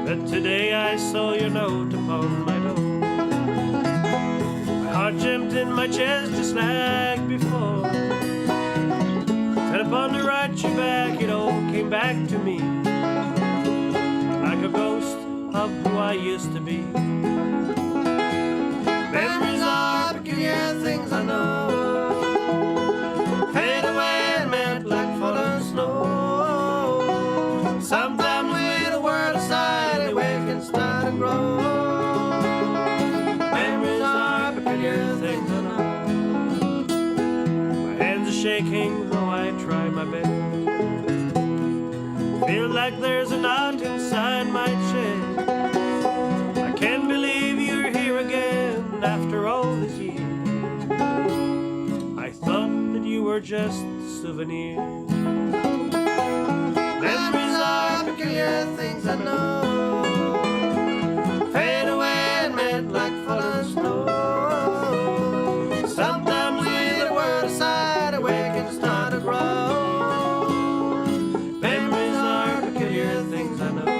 But today I saw your note upon my door. My heart jumped in my chest just like before. And upon the write you back, it all came back to me, like a ghost of who I used to be. Memories are peculiar things I know, fade away and melt like fallen snow. Sometimes with a word aside, they wake and start to grow. Memories are peculiar things I know. My hands are shaking though I try my best. Feel like there's a knot inside my chest. I can't believe you're here again after all these years. I thought that you were just a souvenir. Memories are peculiar things I know, fade away and melt like fallen snow. Sometimes with a word aside, awake and start to grow. Memories are peculiar things I know.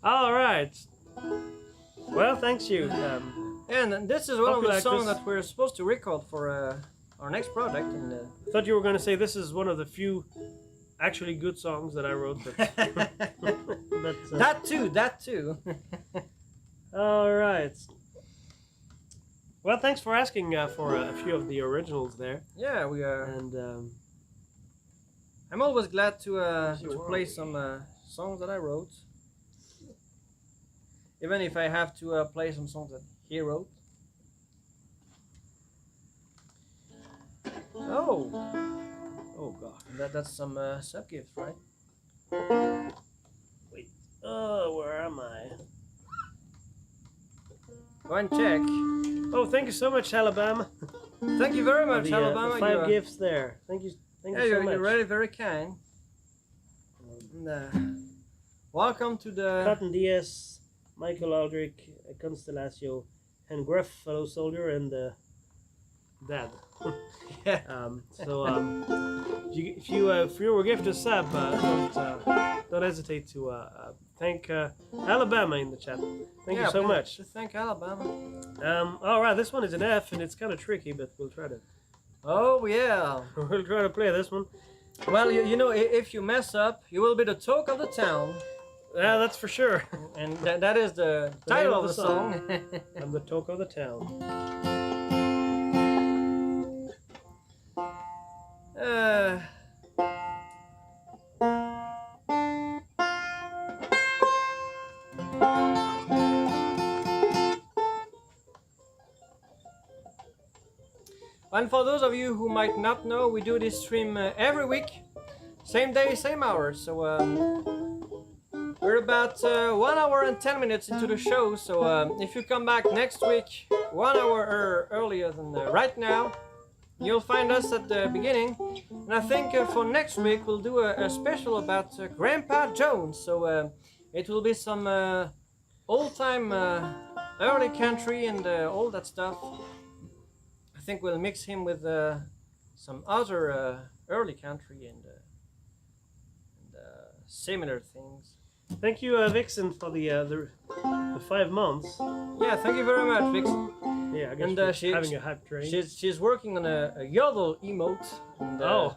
All right. Well, thanks you. And this is one of the songs that we're supposed to record for our next project. And I thought you were going to say this is one of the few actually good songs that I wrote. But that too. All right. Well, thanks for asking for a few of the originals there. Yeah, we are. And I'm always glad to play some songs that I wrote, even if I have to play some songs that he wrote. Oh God, that's some sub gifts, right? Wait, oh, where am I? Go and check. Oh, thank you so much, Alabama. Thank you very much, Alabama. The 5 gifts there. Thank you so much. You're really very kind. And, welcome to the Cotton Diaz, Michael Aldrich, Constellatio, and Gruff, fellow soldier, and dead. Yeah. If you were gifted a sub, don't hesitate to thank Alabama in the chat. Thank you so much. Thank Alabama. All right, this one is an F, and it's kind of tricky, but we'll try to. Oh yeah. We'll try to play this one. Well, you know, if you mess up, you will be the talk of the town. Yeah, that's for sure. And that is the title of the song. I'm the talk of the town. And for those of you who might not know, we do this stream every week, same day, same hour. So we're about 1 hour and 10 minutes into the show. So if you come back next week, 1 hour earlier than right now, you'll find us at the beginning. And I think for next week we'll do a special about Grandpa Jones. So it will be some old-time early country and all that stuff. I think we'll mix him with some other early country and similar things. Thank you, Vixen, for the 5 months. Yeah, thank you very much, Vixen. Yeah, I guess she's having a hype train. She's working on a yodel emote. And, oh.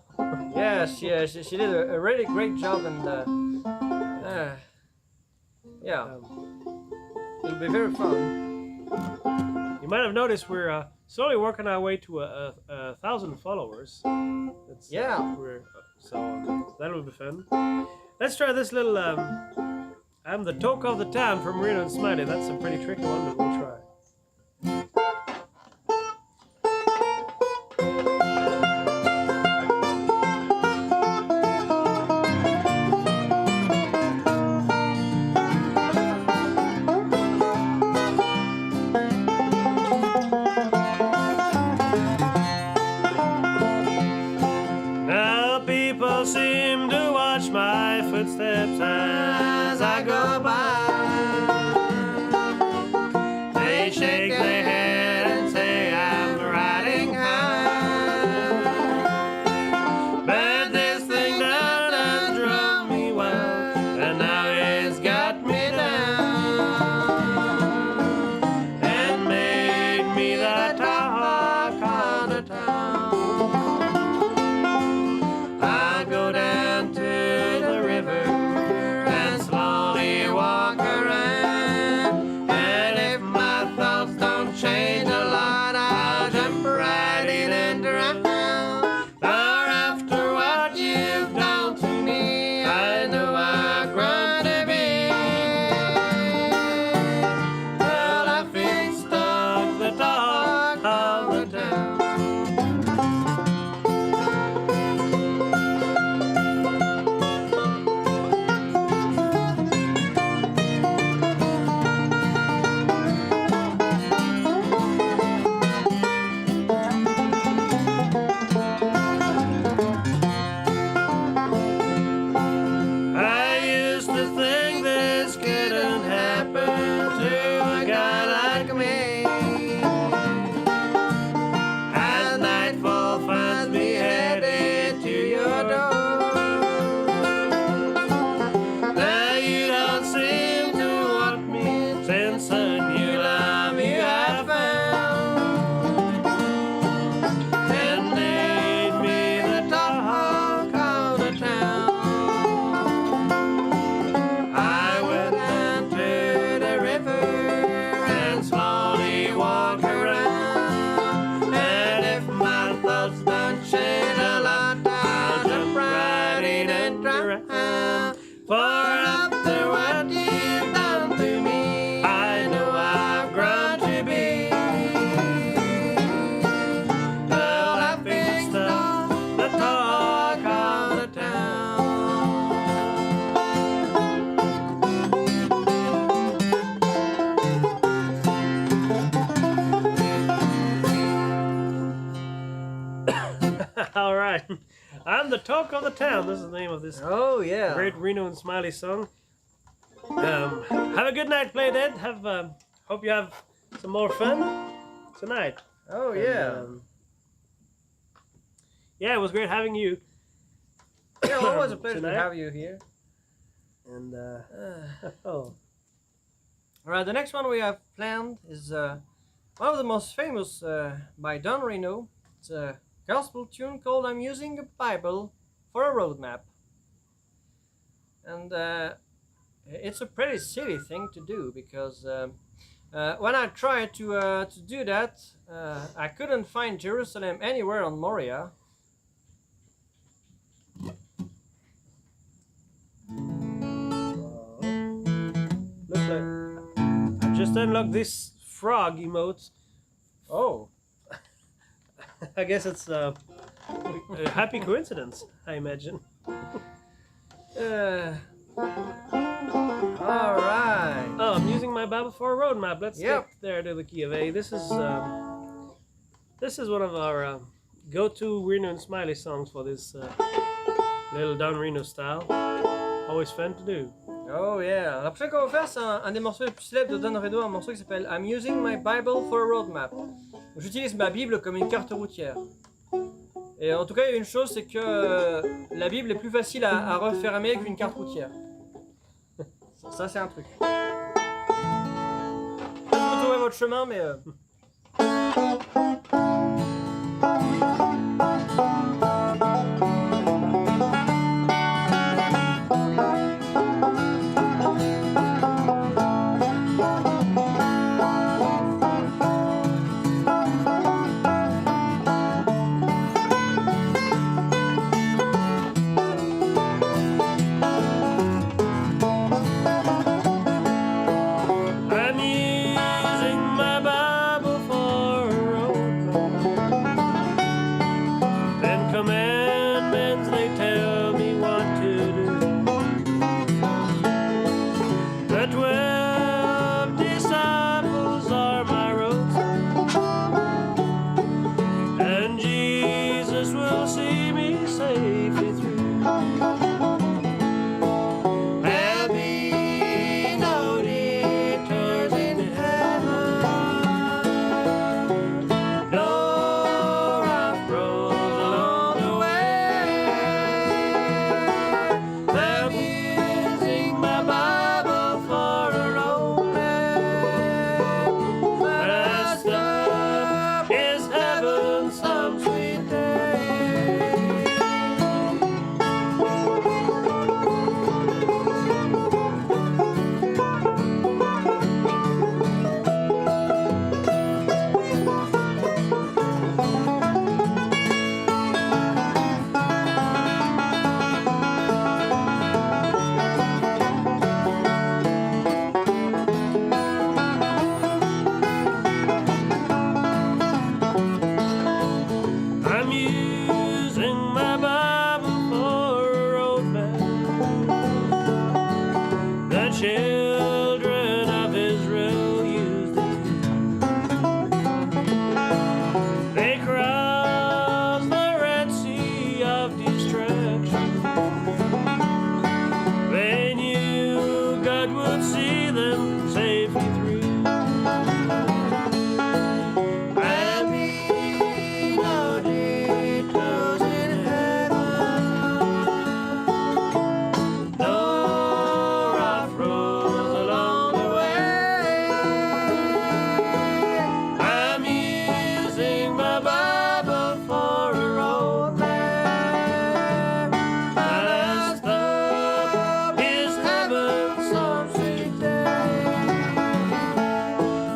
Yeah, she did a really great job, and yeah, it'll be very fun. You might have noticed we're slowly working our way to 1,000 followers. That's, yeah. So that'll be fun. Let's try this little. I'm the talk of the town from Reno Smiley. That's a pretty tricky one, but we'll try. Now people seem to watch my footsteps as I go by. They shake their head and say I'm riding high. But this thing done drove me wild, and now it's got me down and made me the talk of the town. I go down to the river and slowly walk around, and if my thoughts don't change a lot, I'll jump right in and drown. For after what you've done to me, I know I've grown to be. Well, I fixed up the talk of the town. I used to think this couldn't happen to a guy like me. As nightfall finds me headed to your door, now you don't seem to want me, since a new love you have found, and made me the talk of the town. I went down to the river and slowly walked around, and if my thoughts don't change a lot, I'll jump right in and drown. For after what you've done to me, I know I've grown to be. Well, I fixed up the talk of the town. All right, I'm the talk of the town. This is the name of this Oh yeah. great Reno and Smiley song. Have a good night, Play Dead. Hope you have some more fun tonight. Oh yeah. Yeah, it was great having you. Yeah, always a pleasure Tonight. to have you here. And oh, All right, the next one we have planned is one of the most famous by Don Reno. It's a gospel tune called "I'm Using a Bible for a Road Map," and it's a pretty silly thing to do because when I tried to do that, I couldn't find Jerusalem anywhere on Moria. looks like I just unlocked this frog emote. Oh, I guess it's a happy coincidence, I imagine. all right. Oh, I'm using my Bible for a road map. Let's Yep. get there to the key of A. This is one of our go-to Reno and Smiley songs for this little Don Reno style. Always fun to do. Oh yeah. La prochaine qu'on va faire, c'est un des morceaux les plus célèbres de Don Reno, un morceau qui s'appelle I'm Using My Bible for a Road Map. J'utilise ma Bible comme une carte routière. Et en tout cas, il y a une chose, c'est que la Bible est plus facile à refermer qu'une carte routière. Ça, c'est un truc. Vous trouvez votre chemin, mais... I'm using my Bible for a road map. And commandments they tell me what to do. The 12 disciples are my road signs, and Jesus will see me safely through. There'll be no detours in heaven, no rough roads along the way. I'm using my Bible for a road map. Last stop is heaven some sweet day. I'm using my Bible for a road map. The children of Israel used it. They crossed the Red Sea of destruction. They knew God would see them safely through. There'll be no detours in heaven, no rough roads along the way. I'm using my Bible for a road map. My last stop is heaven some sweet day.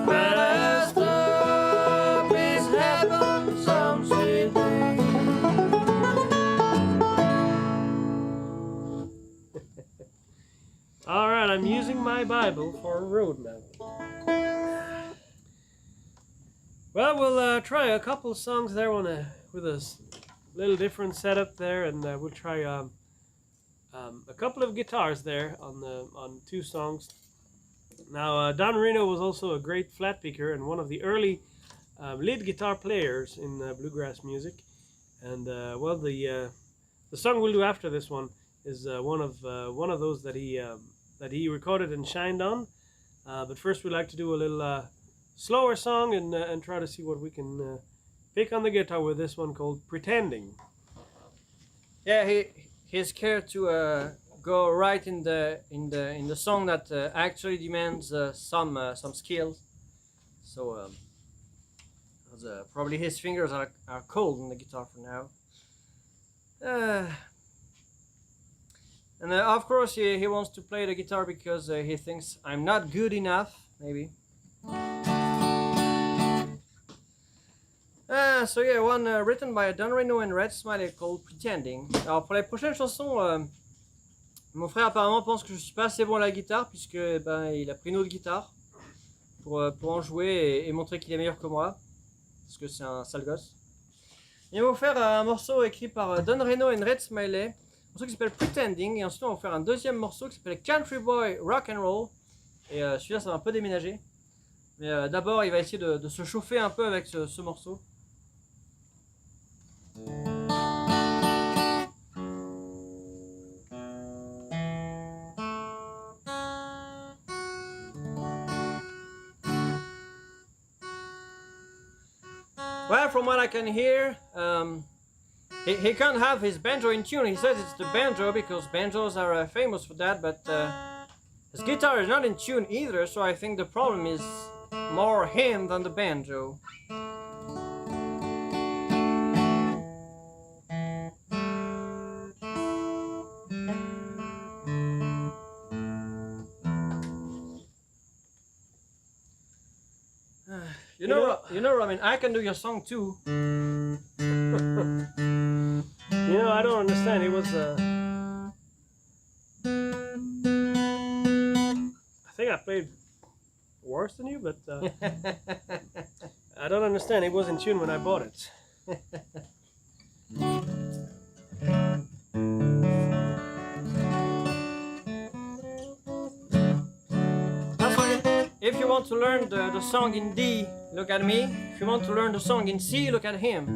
My last stop is heaven some sweet day. All right, I'm using my Bible for a road map. Well, we'll try a couple songs there with a little different setup there, and we'll try a couple of guitars there on two songs. Now, Don Reno was also a great flat picker and one of the early lead guitar players in bluegrass music. And well, the song we'll do after this one is one of those that he recorded and shined on. But first, we'd like to do a little slower song and try to see what we can pick on the guitar with this one called "Pretending." Yeah, he's scared to go right in the song that actually demands some skills. So probably his fingers are cold on the guitar for now. And of course he wants to play the guitar because he thinks I'm not good enough, maybe. So yeah, one written by Don Reno and Red Smiley called Pretending. Alors pour les prochaines chansons, mon frère apparemment pense que je suis pas assez bon à la guitare puisque il a pris une autre guitare pour en jouer et montrer qu'il est meilleur que moi parce que c'est un sale gosse. Et on va vous faire un morceau écrit par Don Reno et Red Smiley, un morceau qui s'appelle Pretending, et ensuite on va vous faire un deuxième morceau qui s'appelle Country Boy Rock and Roll, et celui-là ça va un peu déménager, mais d'abord il va essayer de se chauffer un peu avec ce morceau. Well, from what I can hear, he can't have his banjo in tune. He says it's the banjo because banjos are famous for that, but his guitar is not in tune either, so I think the problem is more him than the banjo. You know, Robin, I can do your song too. You know, I don't understand. He was, I think I played worse than you, but I don't understand. He was in tune when I bought it. If you want to learn the song in D, look at me. If you want to learn the song in C, look at him.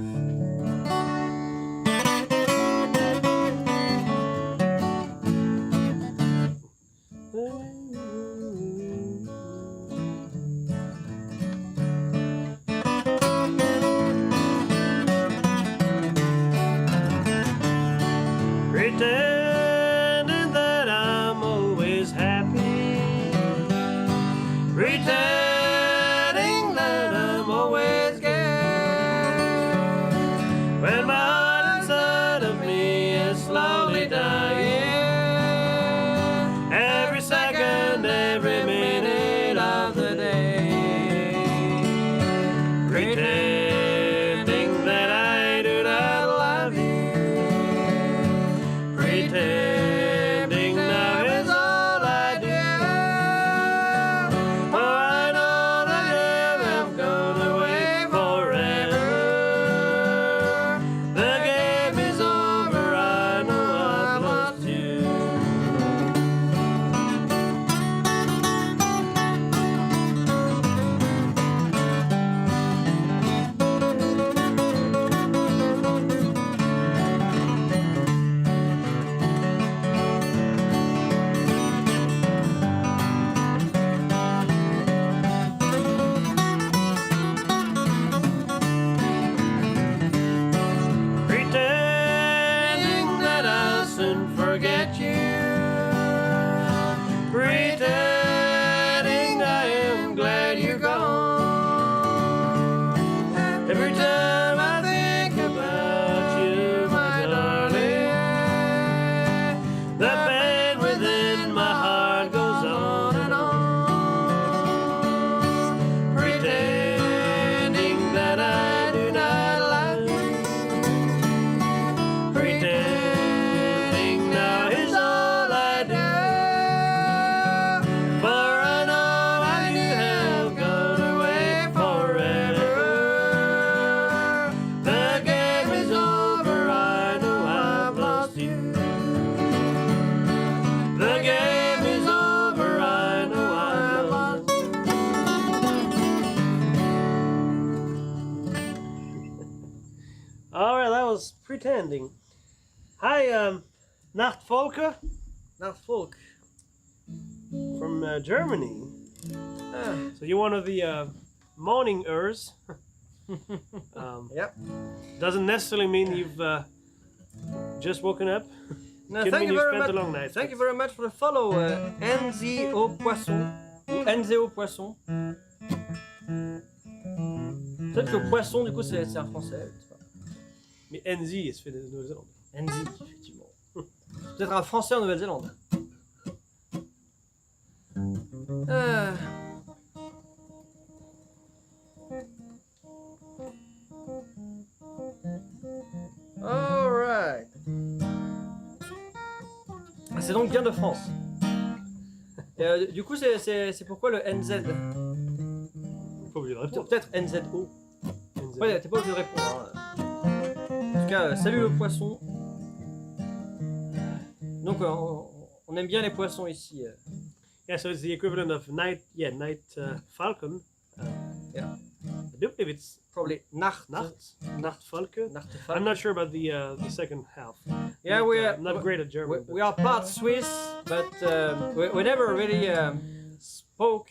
Pretending that I'm always happy. Pretending that I'm always gay. When my heart inside of me is slowly dying. Every second, every minute of the day. Pretending that I do not love you. Pretending now is all I do. For I know that you have gone away forever. The game is over, I know I've lost you. Pretending that I'll soon forget you. Pretending I am glad you're gone. Every time I think about you, my darling, the pain within my heart goes on and on. Pretending that I do not love you. Pretending now is all I do. For I know that you have gone away forever. The game is over, I know I've lost you. The game is over, I know I've lost you. All right, that was Pretending. Hi, Nachtvolke Nach folk. from Germany. Ah, So you're one of the morningers. yep. Doesn't necessarily mean you've just woken up. No, Could thank mean you you very spent much. a long night. Thank you very much for the follow, NZO Poisson. Ou NZO Poisson. Peut-être que poisson, du coup, c'est un français. Je sais pas. Mais NZ, se fait de Nouvelle-Zélande. NZ, effectivement. Peut-être un français en Nouvelle-Zélande. Alright. C'est donc bien de France. Et, du coup, c'est pourquoi le NZ? Pas obligé de répondre. Peut-être NZO. NZ. Ouais, t'es pas obligé de répondre. Hein. En tout cas, salut le poisson. Donc, on aime bien les poissons ici. Yeah, so it's the equivalent of night falcon. Yeah. I do believe it's Probably Nacht. Nachtfalke. Nachtfalke. I'm not sure about the second half. Yeah, I'm not great at German. We are part Swiss, but we never really spoke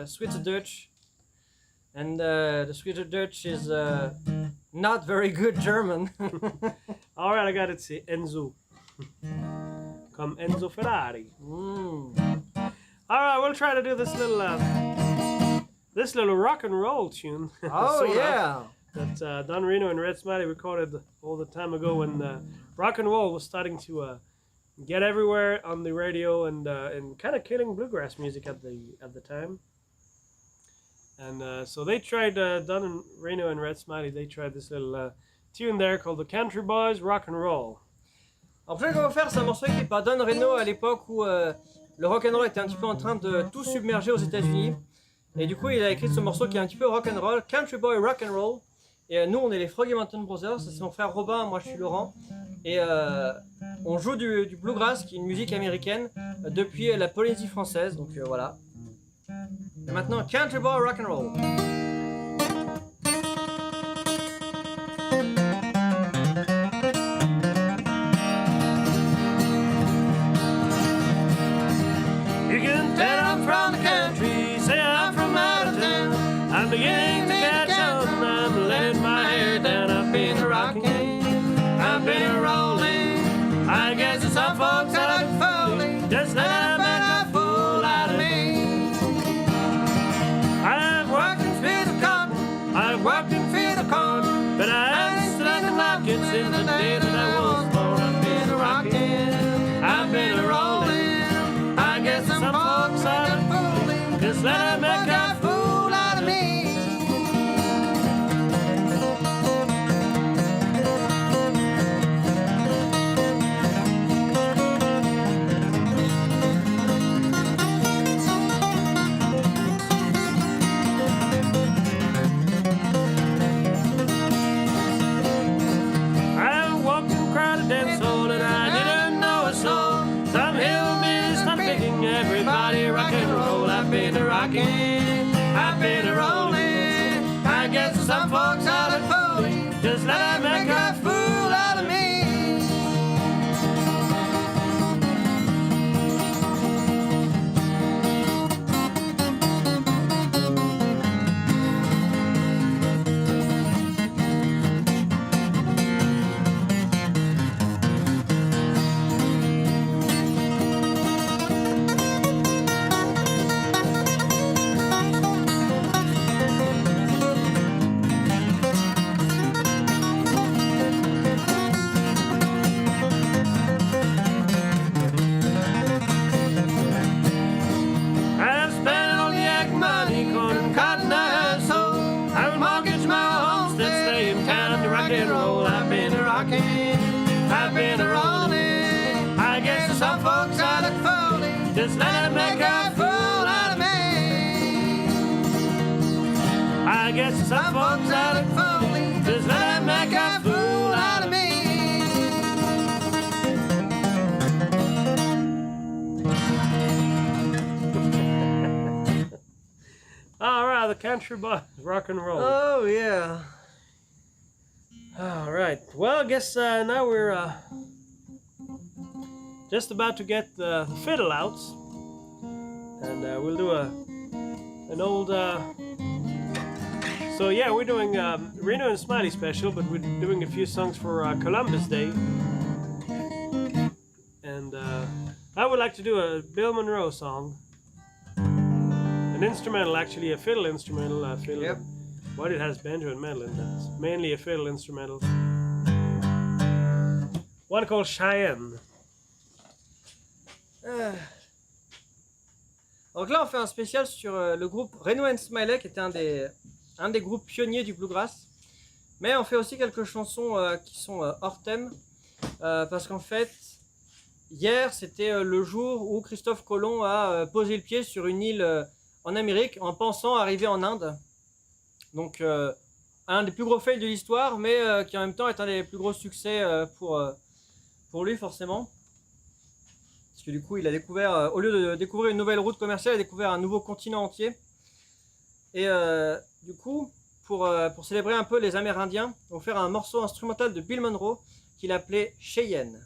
Swiss Dutch, and the Swiss Dutch is not very good German. All right, I got it. C'est Enzo. Come Enzo Ferrari. All right, we'll try to do this little rock and roll tune. Oh sort of, yeah. that Don Reno and Red Smiley recorded all the time ago when rock and roll was starting to get everywhere on the radio and kind of killing bluegrass music at the time. And so they tried Don and Reno and Red Smiley. They tried this little tune there called the Country Boys Rock and Roll. Alors, ce qu'on va faire, c'est un morceau écrit par Don Reno à l'époque où le rock'n'roll était un petit peu en train de tout submerger aux États-Unis. Et du coup, il a écrit ce morceau qui est un petit peu rock'n'roll, Country Boy Rock'n'Roll. Et nous, on est les Froggy Mountain Brothers, c'est mon frère Robin, moi je suis Laurent. Et on joue du bluegrass, qui est une musique américaine, depuis la Polynésie française. Donc voilà. Et maintenant, Country Boy Rock'n'Roll. You can tell I'm from the country, say I'm from out of town. I'm beginning to catch on, I'm letting my hair down. I've been a rocking, I've been a rolling. I guess some folks I like folding, just let make a fool out of me. I've worked in fields of cotton, I've worked in fields of corn, but I haven't seen nothing like it since the day that I was born. I've been a rocking, I've been a rolling. I guess some folks are fooling, just let them make a fool out of me. I walked in crowded dance hall and I didn't know a soul. Some hillbillies start picking everybody rock and roll. I've been a rockin', I've been a rollin'. I guess some folks are fooling, just let them make a fool out of me. I've spent all the egg money, corn and cotton I have sold. I've mortgaged my homestead, stay in town to rock and roll. I've been a rockin', I've been a rollin'. I guess some folks are like folding, just let them make a fool out of me. I guess some folks are like folding, just let them make a fool out of me. All right, the Country Boys rock and roll. Oh yeah. All right. Well, I guess now we're just about to get the fiddle out, and we'll do an old. So yeah, we're doing Reno and Smiley special, but we're doing a few songs for Columbus Day. and I would like to do a Bill Monroe song. An instrumental, actually a fiddle instrumental. Fiddle. Yep. But it has banjo and mandolin. That's mainly a fiddle instrumental. One called Cheyenne. Donc là, on fait un spécial sur le groupe Reno Smiley, qui était un des groupes pionniers du bluegrass. Mais on fait aussi quelques chansons qui sont hors thème, parce qu'en fait, hier, c'était le jour où Christophe Colomb a posé le pied sur une île en Amérique en pensant arriver en Inde. Donc, un des plus gros fails de l'histoire, mais qui en même temps est un des plus gros succès pour lui, forcément. Parce que du coup, il a découvert, au lieu de découvrir une nouvelle route commerciale, il a découvert un nouveau continent entier. Et du coup, pour célébrer un peu les Amérindiens, on va faire un morceau instrumental de Bill Monroe qu'il appelait Cheyenne.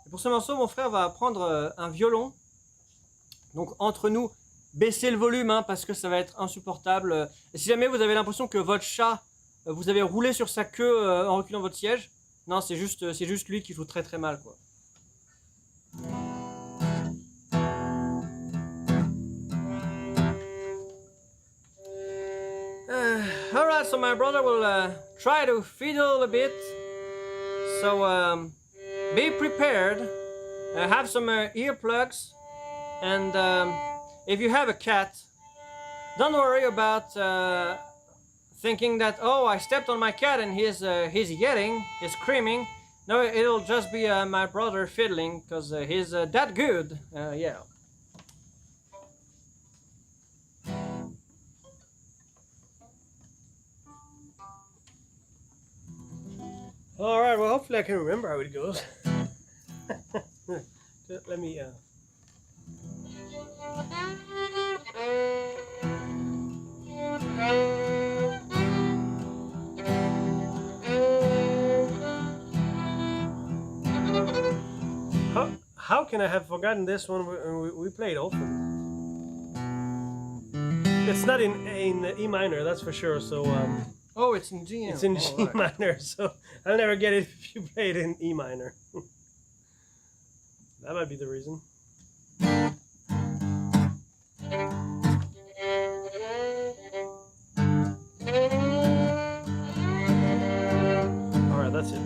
Et pour ce morceau, mon frère va prendre un violon. Donc entre nous, baissez le volume hein, parce que ça va être insupportable. Et si jamais vous avez l'impression que votre chat, vous avez roulé sur sa queue en reculant votre siège, non, c'est juste lui qui joue très très mal, quoi. Alright, so my brother will try to fiddle a bit. So be prepared. Have some earplugs. And if you have a cat, don't worry about thinking that, oh, I stepped on my cat and he's yelling, he's screaming. No, it'll just be my brother fiddling, because he's that good. Yeah. Alright, well hopefully I can remember how it goes. Let me How can I have forgotten this one? We played often. It's not in E minor, that's for sure. So oh, it's in G. It's in G minor, so I'll never get it if you play it in E minor. That might be the reason. Alright, that's it.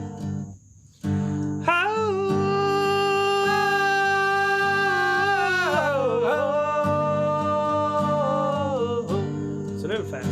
It's a little fast.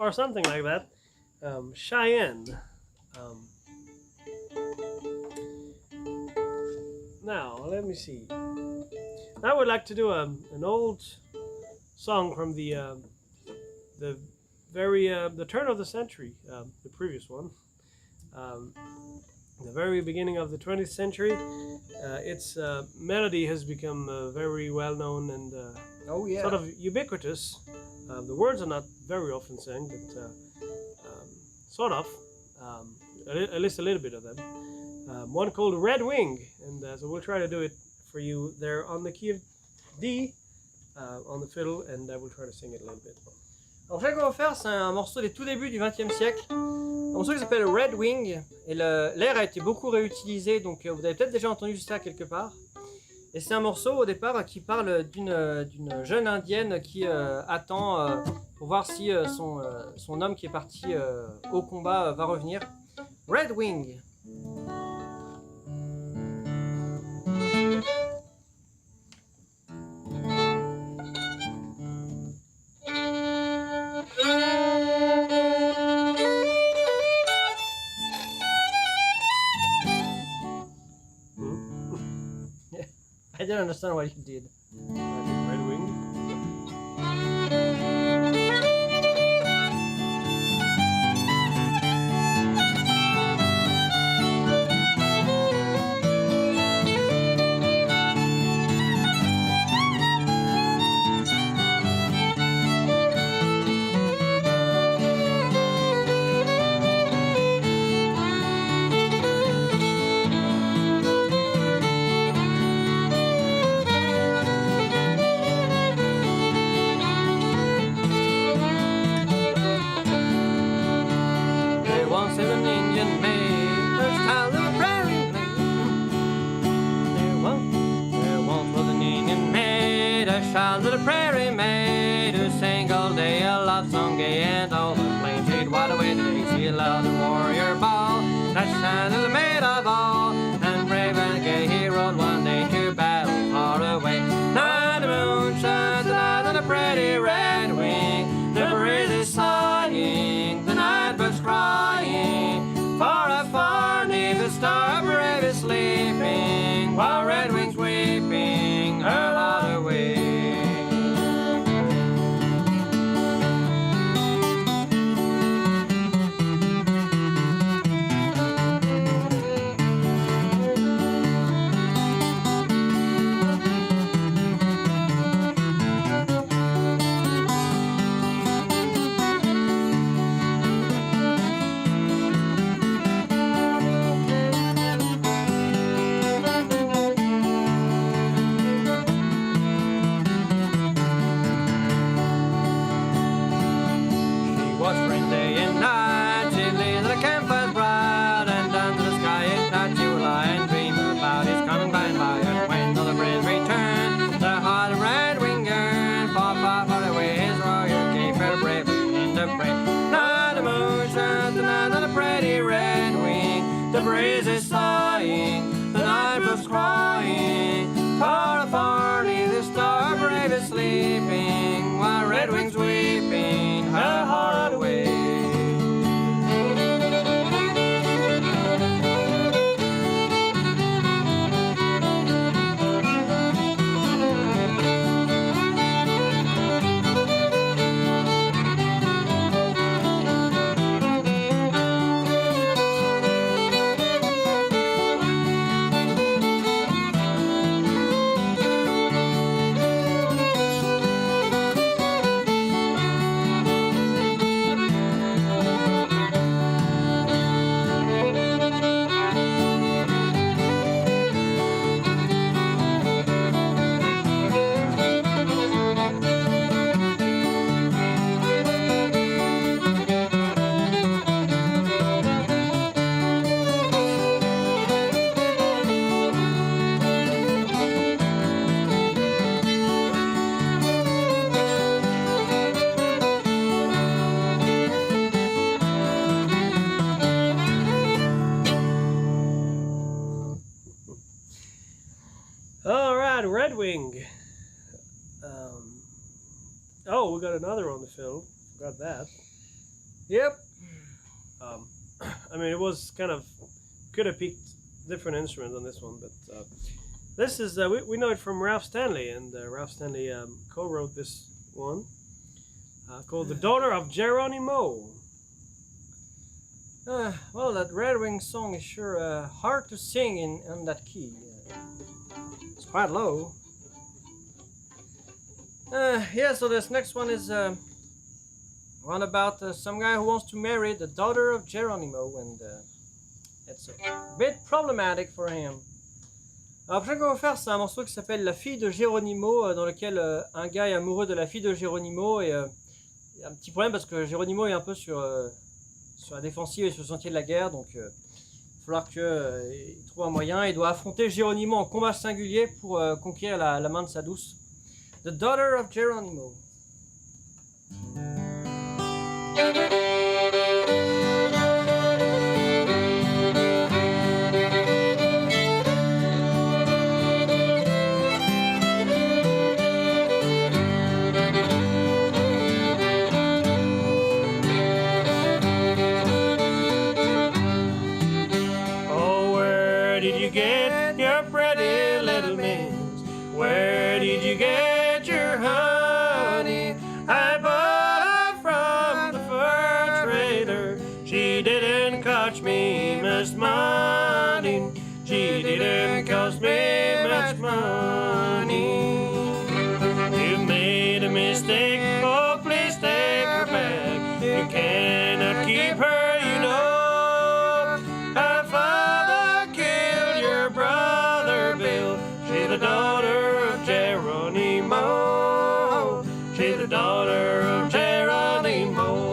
or something like that. Cheyenne. Now, let me see. I would like to do an old song from the turn of the century, the previous one, the very beginning of the 20th century. Its melody has become very well known and sort of ubiquitous. The words are not very often sung, but sort of, at least a little bit of them. One called Red Wing, and so we'll try to do it for you there on the key of D, on the fiddle, and we'll try to sing it a little bit. Alors, ce qu'on va faire, c'est un morceau des tout débuts du XXe siècle. Un morceau qui s'appelle Red Wing, et l'air a été beaucoup réutilisé, donc vous avez peut-être déjà entendu ça quelque part. Et c'est un morceau au départ qui parle d'une jeune indienne qui attend pour voir si son homme qui est parti au combat va revenir. Red Wing. I didn't understand what you did. Red Wing. Child of the prairie maid who sang all day a love song gay and all the plain she'd wide away today. She allowed the warrior ball that child of the maid of all, and brave and gay he rode one day to battle far away. Night the moon shines, the night of the pretty red wing, the breeze is sighing, the night bird's crying, far afar neath the star brave is sleeping, while red wings weeping her heart away. The breeze is sighing, the night bird's crying, far afar neath the star brave is sleeping, while red wings weeping her heart away. Red Wing. Oh, we got another on the fiddle. Forgot that. Yep. I mean, it was kind of could have picked different instruments on this one, but this is we know it from Ralph Stanley, and Ralph Stanley co-wrote this one called "The Daughter of Geronimo." Well, that Red Wing song is sure hard to sing in that key. It's quite low. Yeah, so this next one is one about some guy who wants to marry the daughter of Geronimo, and it's a bit problematic for him. Alors, prochain qu'on va faire, c'est un morceau qui s'appelle La fille de Geronimo, dans lequel un gars est amoureux de la fille de Geronimo, et il y a un petit problème parce que Geronimo est un peu sur la défensive et sur le sentier de la guerre, donc il va falloir qu'il trouve un moyen. Il doit affronter Geronimo en combat singulier pour conquérir la main de sa douce. The Daughter of Geronimo. Oh, where did you get your pretty little miss? Where did you get your honey? I bought her from the fur trader. She didn't cost me much money. She didn't cost me much money. You made a mistake, oh please take her back. You cannot keep her, you know. Her father killed your brother Bill. She's the daughter of Geronimo. She's the daughter of Geronimo.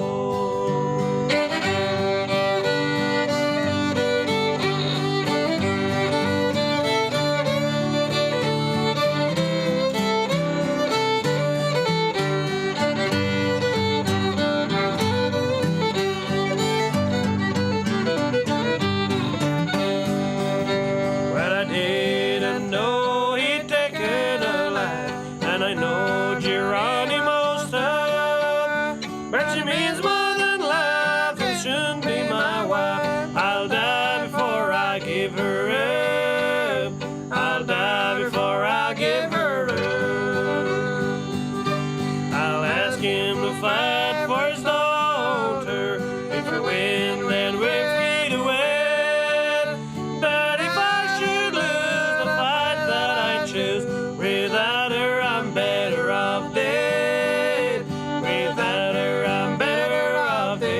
Well, I didn't know he'd taken a life, and I know Geronimo's tough, but she means more than life and shouldn't be my wife. I'll die before I give her up. I'll die before I give her up. I'll ask him to fight for his daughter. If we win, then we're free to wed. But if I should lose the fight that I choose, without her I'm better off dead. Without her I'm better off dead.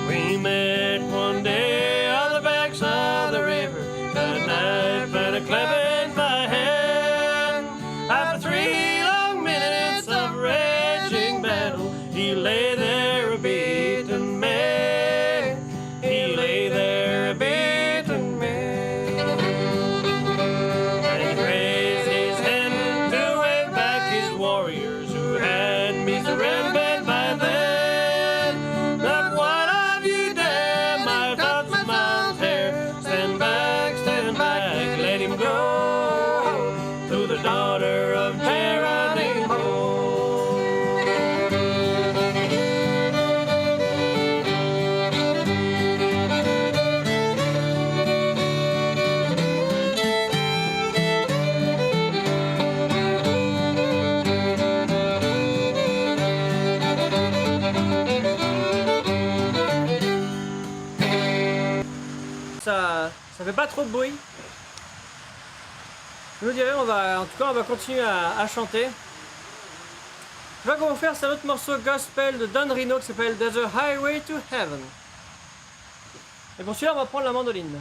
We met one day on the banks of the river, a knife and a club in my hand. After 3 long minutes of raging battle, he lay there a beaten man. He lay there a beaten man. And he raised his hand to wave back his warriors who had me surrounded by then. Not one of you dare my thoughts with my hair. Stand back, let him go to the daughter of Geronimo. Ça fait pas trop de bruit. Je vous dirais, en tout cas, on va continuer à chanter. Ce qu'on va faire, c'est un autre morceau gospel de Don Reno qui s'appelle There's a Highway to Heaven. Et pour celui-là, on va prendre la mandoline.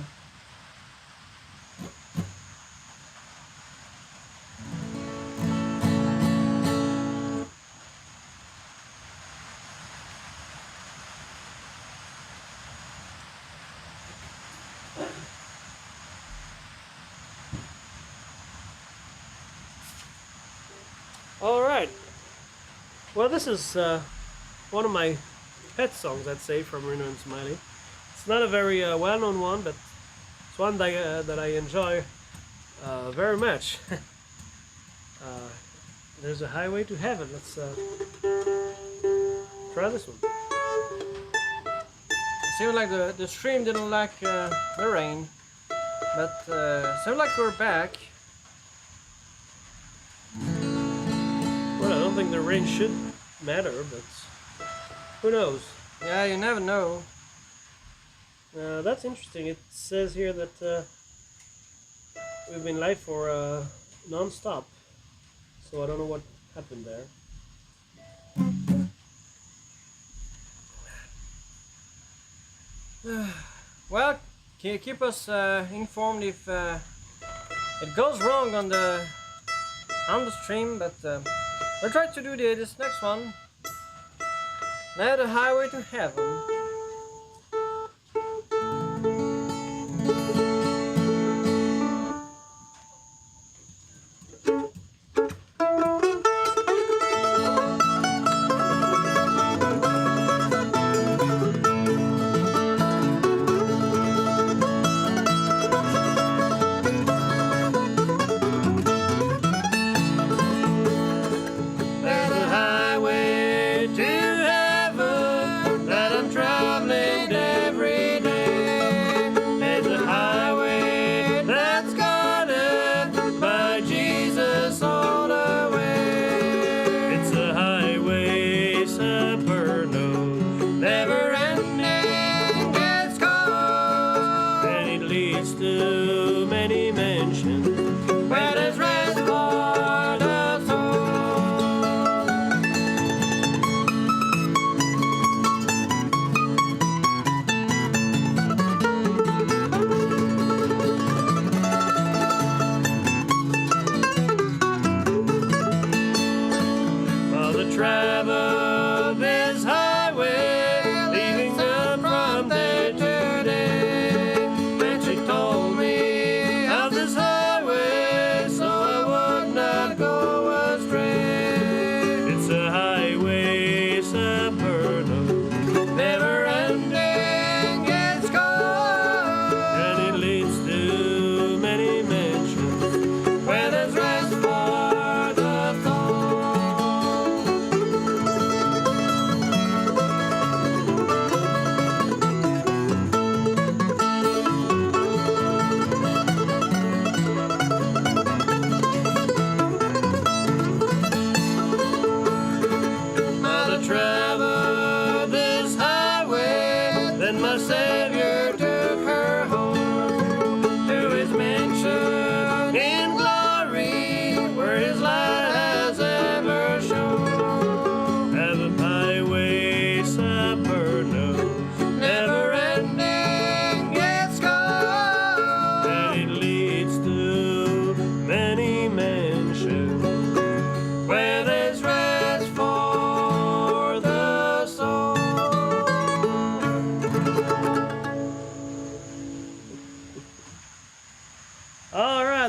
All right. Well, this is one of my pet songs, I'd say, from Reno and Smiley. It's not a very well-known one, but it's one that I enjoy very much. There's a highway to heaven. Let's try this one. It seems like the stream didn't like the rain, but seems like we're back. Well, I don't think the rain should matter, but who knows? Yeah, you never know. That's interesting. It says here that we've been live for non-stop, so I don't know what happened there. Well, can you keep us informed if it goes wrong on the stream? But we'll try to do this next one. Now the highway to heaven.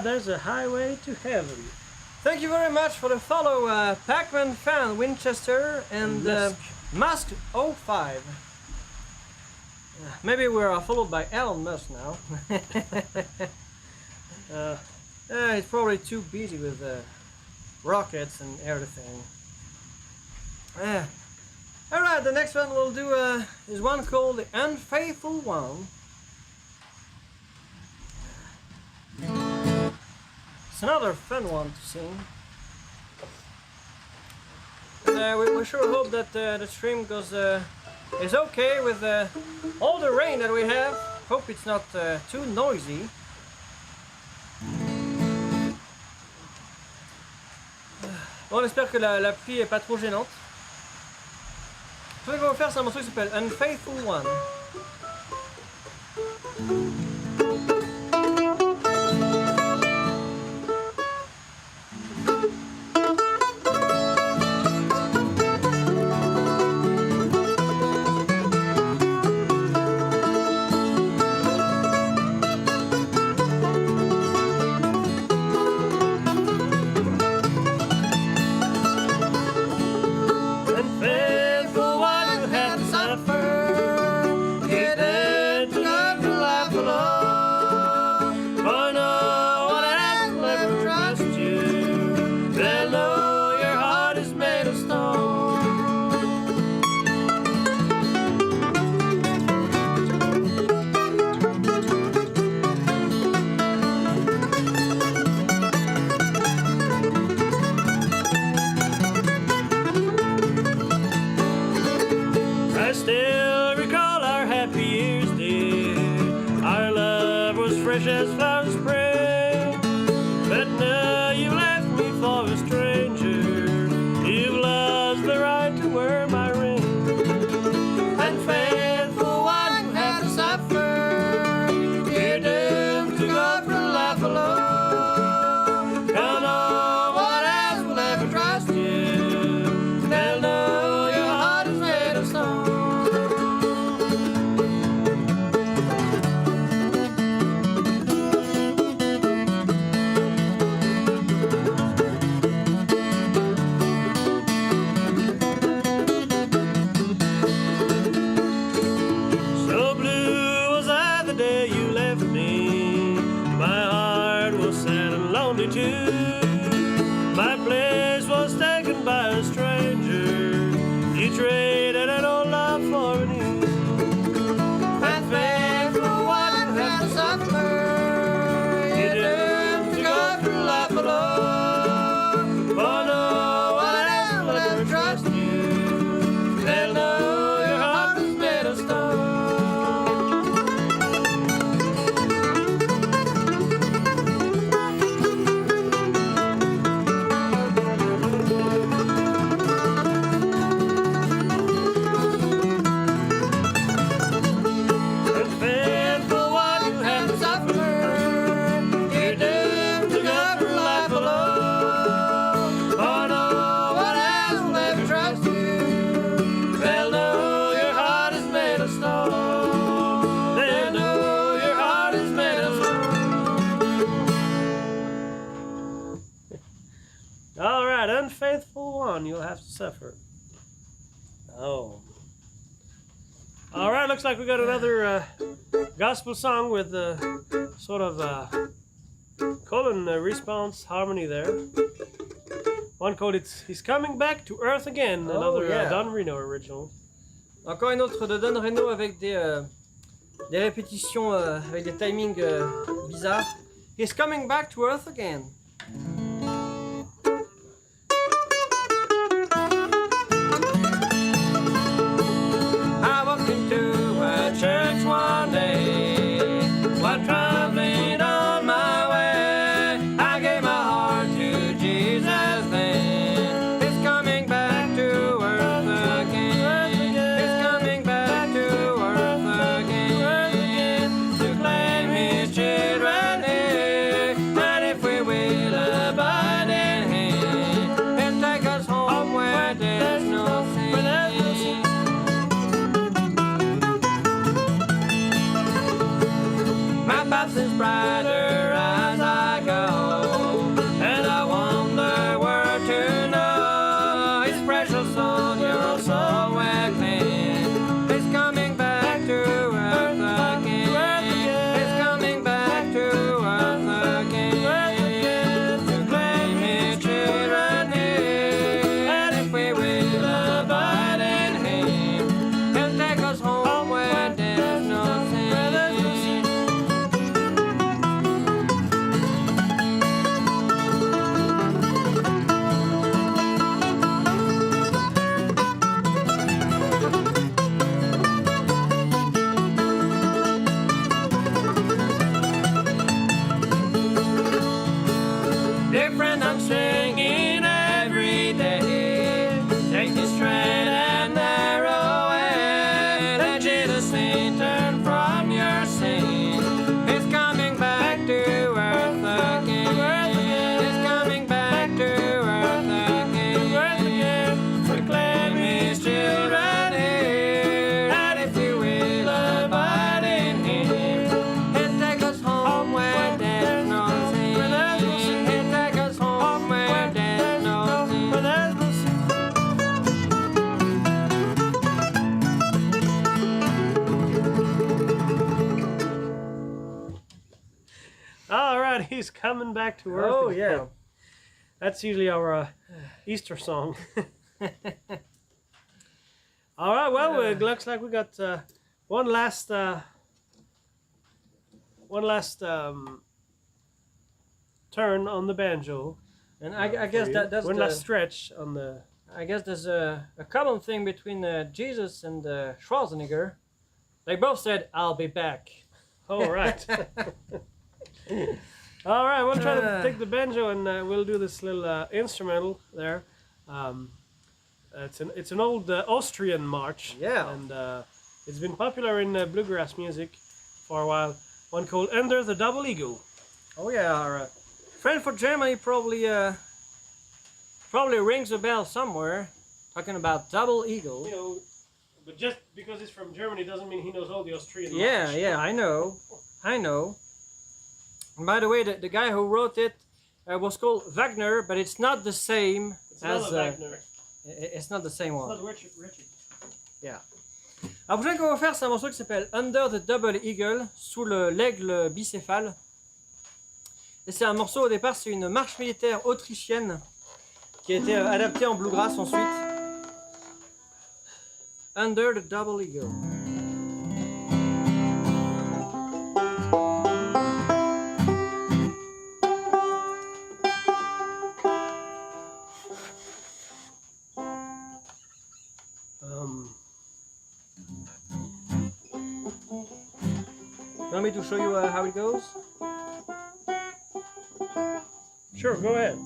There's a highway to heaven. Thank you very much for the follow, Pac-Man fan Winchester and Musk 05. Maybe we're followed by Elon Musk now. He's probably too busy with rockets and everything. Alright, the next one we'll do is one called The Unfaithful One. It's another fun one to sing. And, we sure hope that the stream goes is okay with all the rain that we have. Hope it's not too noisy. Bon, on espère que la pluie est pas trop gênante. Ce qu'on va faire, c'est un morceau qui s'appelle Unfaithful One. fresh as flowers of spring. But now you left me for a stranger. You've lost the right to wear my ring. Unfaithful one, you have to suffer. You're doomed to go through life alone. Don't know what else will ever trust you. They'll know your heart is made of stone. So blue was I the day you left me. My heart was sad and lonely too. My place was taken by a stranger. You traded an old love for a new. Unfaithful one, you have to suffer. You're doomed to go through life alone. For no one else will ever trust you. They'll know your heart is made of stone. Unfaithful one, you have to suffer. You're doomed to go through life alone. For no one else will ever trust you. They'll know your heart is made of stone. They'll know your heart is made of stone. All right, unfaithful one, you'll have to suffer. Oh. All right, looks like we got another gospel song with sort of call and response harmony there. One called He's Coming Back to Earth Again, another Don Reno original. Encore une autre de Don Reno avec des répétitions, avec des timings bizarres. He's coming back to earth again. I walked into a church one day while traveling on my way. I gave my heart to Jesus then. He's coming back to earth again. He's coming back to earth again to claim his children here. And if we will abide in him, he'll take us home where there's no sin. My path is brighter as I go, and I wonder where to know. His precious Son, your soul will clean. He's coming back to earth again. He's coming back to earth again to claim his children here. And if we will abide in him, he'll take us home where there's no sin. Dear friend, I'm singing every day. Take this straight and narrow way. Let Jesus in, turn from your sin. He's coming back to earth again. He's coming back to earth again. To claim his children here. And if you will abide in him, he'll take us home where there's no sin. He'll take us home where there's no sin. All right, He's Coming Back to Earth. Oh, again. yeah. That's usually our Easter song. All right, well, it looks like we got one last turn on the banjo. And I guess that's one last stretch on the. I guess there's a common thing between Jesus and Schwarzenegger. They both said, "I'll be back." Oh, right. All right, we'll try to take the banjo and we'll do this little instrumental there. It's an old Austrian march. Yeah. And it's been popular in bluegrass music for a while. One called Under the Double Eagle. Oh yeah, our friend for Germany probably rings a bell somewhere. Talking about Double Eagle. You know, but just because he's from Germany doesn't mean he knows all the Austrian Yeah, march. yeah, I know. And by the way, the guy who wrote it was called Wagner, but it's not the same as Wagner. It's not the same one. It's not Richard. Yeah. Alors, le prochain qu'on va faire, c'est un morceau qui s'appelle Under the Double Eagle, sous l'aigle bicéphale. Et c'est un morceau, au départ, c'est une marche militaire autrichienne qui a été adaptée en bluegrass ensuite. Under the Double Eagle. You want me to show you how it goes? Sure, go ahead.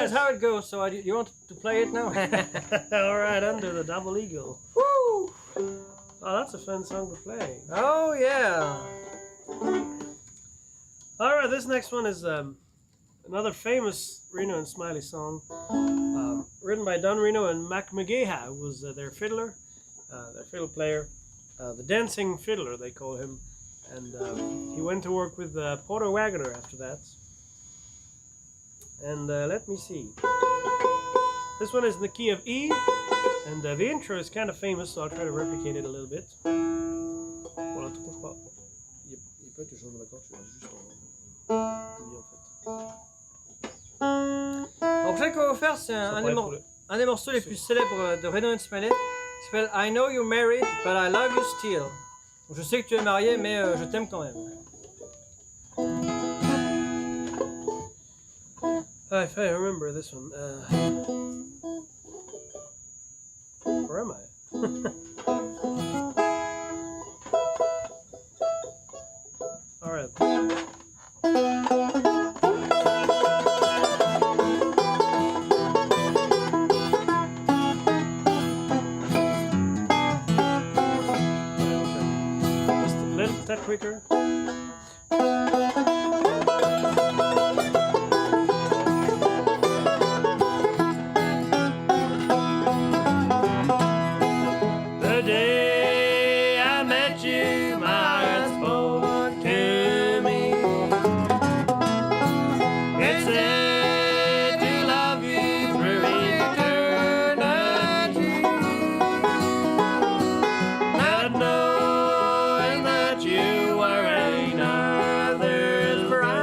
This is how it goes, so you want to play it now? All right, Under the Double Eagle. Woo! Oh, that's a fun song to play. Oh, yeah. All right, this next one is another famous Reno and Smiley song, written by Don Reno and Mac McGaha, who was their fiddler, their fiddle player, the dancing fiddler, they call him. And he went to work with Porter Wagoner after that. And let me see. This one is in the key of E, and the intro is kind of famous, so I'll try to replicate it a little bit. Voilà, tu touches pas. Il peut toujours de l'accord, tu vas juste En fait. Alors, ce qu'on va faire, c'est un des morceaux les plus célèbres de Reno Smiley. Il s'appelle I Know You're Married, but I Love You Still. Donc, je sais que tu es marié, mais je t'aime quand même. If I remember this one. Where am I? All right. Just a little bit quicker. The day I met you, my heart spoke to me. It said to love you through eternity. Not knowing that you were another's bride.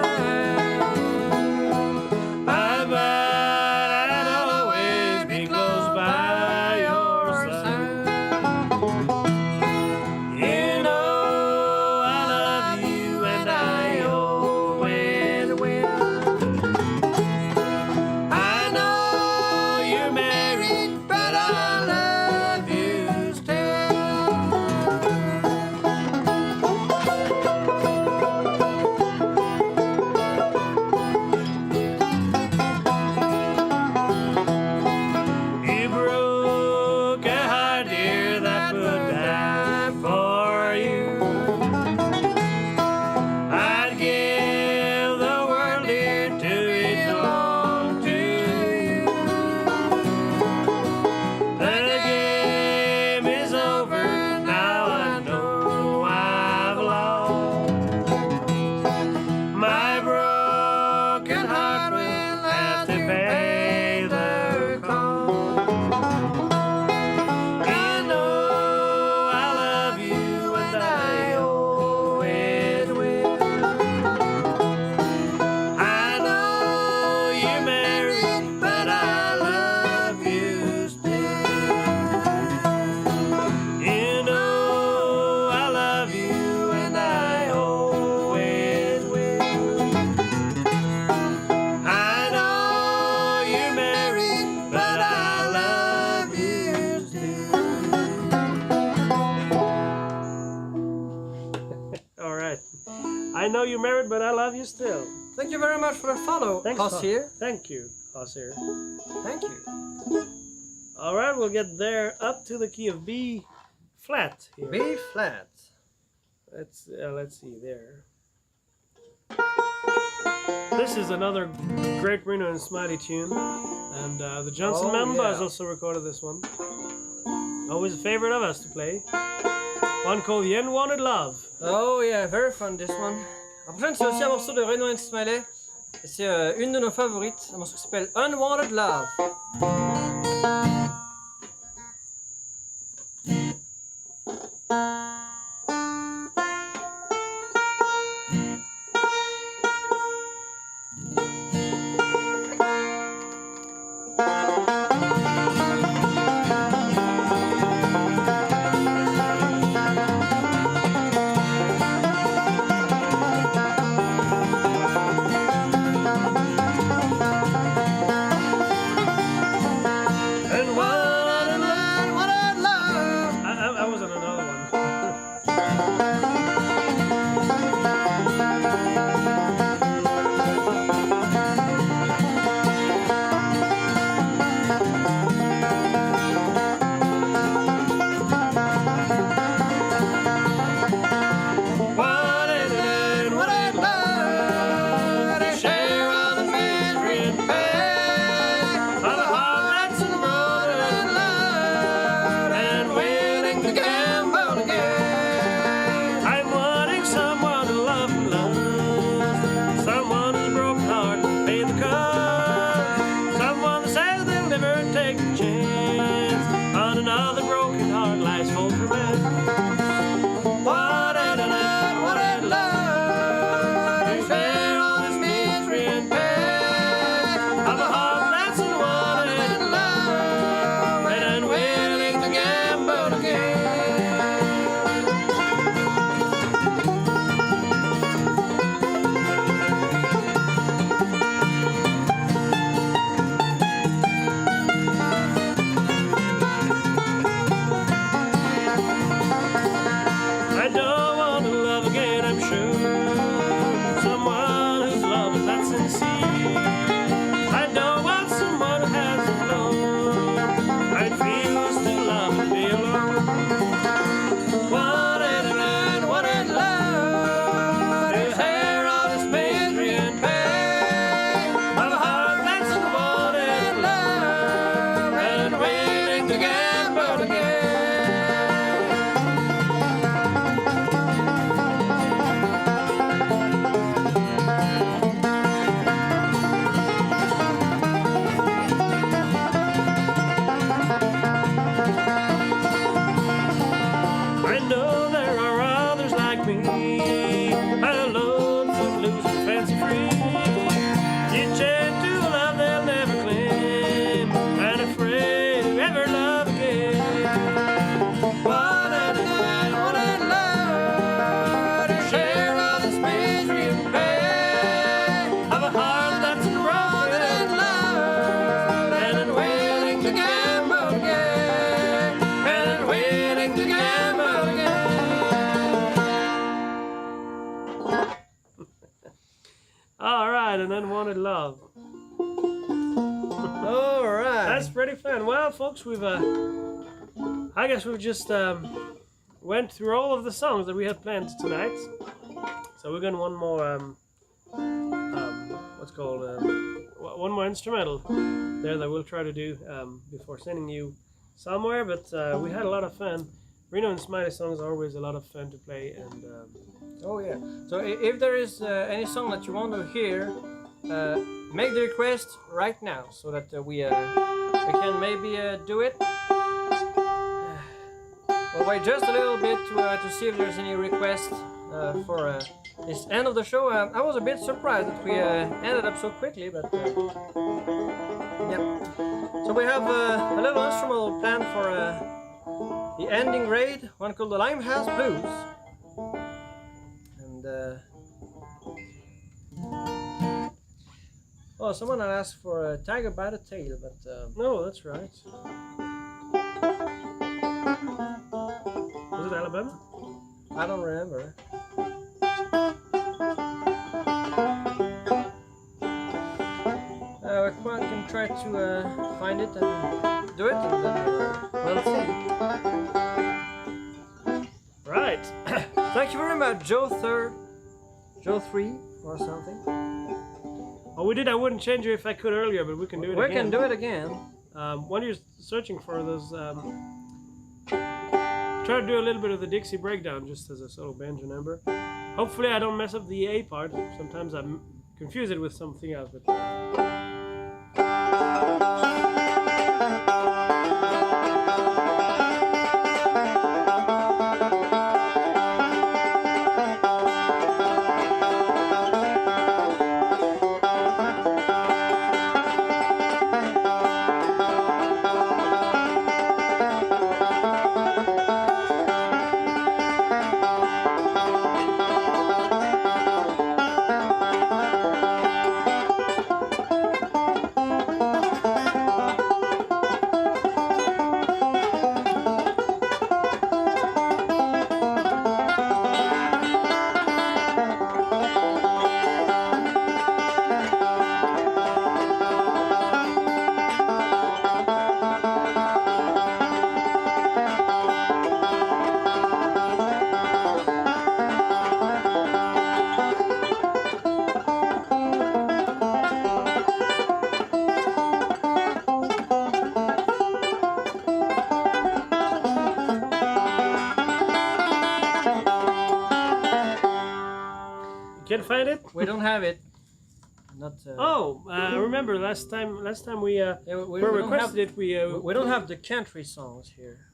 I vowed I'd always be close by your side. You know I love you and I always will. I know you're married, but I love you still. You broke a heart, dear, that would die for you. I'd give the world, dear, to belong to you. The game is over, now I know I've lost. My broken heart will have to pay the cost. You know I love you and I always will. I know you're married, but I love you still. You know I love you and I always will. I know you're married, but I love you still. All right. I know you're married, but I love you still. Thank you very much for the follow, Thanks, Hossier. Thank you, Hossier. Thank you. All right, we'll get there up to the key of B flat here. B flat. Let's see there. This is another great Reno and Smiley tune, and the Johnson Oh, Member has yeah. also recorded this one. Always a favorite of us to play. One called The Unwanted Love. Oh yeah, very fun this one. La prochaine c'est aussi un morceau de Reno Smiley. Et c'est une de nos favorites, un morceau qui s'appelle Unwanted Love. don't want to love again, I'm sure. Someone whose love is not sincere. I don't want someone who has known how it feels to love and be alone. Wanted and wanted love to share all this misery and pain of a heart that's wanted love and willing to gamble again. I know there are others like me, alone, footloose and fancy free, you chained to a love they'll never claim, and afraid to ever love again. Wanted love to share all this misery and pain of a heart that's broken in love and unwilling to gamble again, and unwilling to gamble again. All right, and unwanted love. All right. That's pretty fun. Well, folks, we've I guess we've just went through all of the songs that we had planned tonight. So we're going one more what's called one more instrumental there that we'll try to do before sending you somewhere. But we had a lot of fun. Reno and Smiley songs are always a lot of fun to play, and Oh yeah. So if there is any song that you want to hear, make the request right now so that we can maybe do it. We'll wait just a little bit to see if there's any requests for this end of the show. I was a bit surprised that we ended up so quickly, but yeah. So we have a little instrumental planned for the ending grade, one called the Limehouse Blues. And oh, someone had asked for a Tiger by the Tail, but no, that's right. Was it Alabama? I don't remember. We can try to find it and do it, and then we'll see. Right. Thank you very much, Joe 3 or something. Oh, we did. I wouldn't change it if I could earlier, but we can do it We again. can do it again. While you're searching for those, try to do a little bit of the Dixie breakdown just as a solo banjo number. Hopefully I don't mess up the A part. Sometimes I confuse it with something else. But can't find it? We don't have it. Not. Remember last time we we requested it. We don't have the country songs here.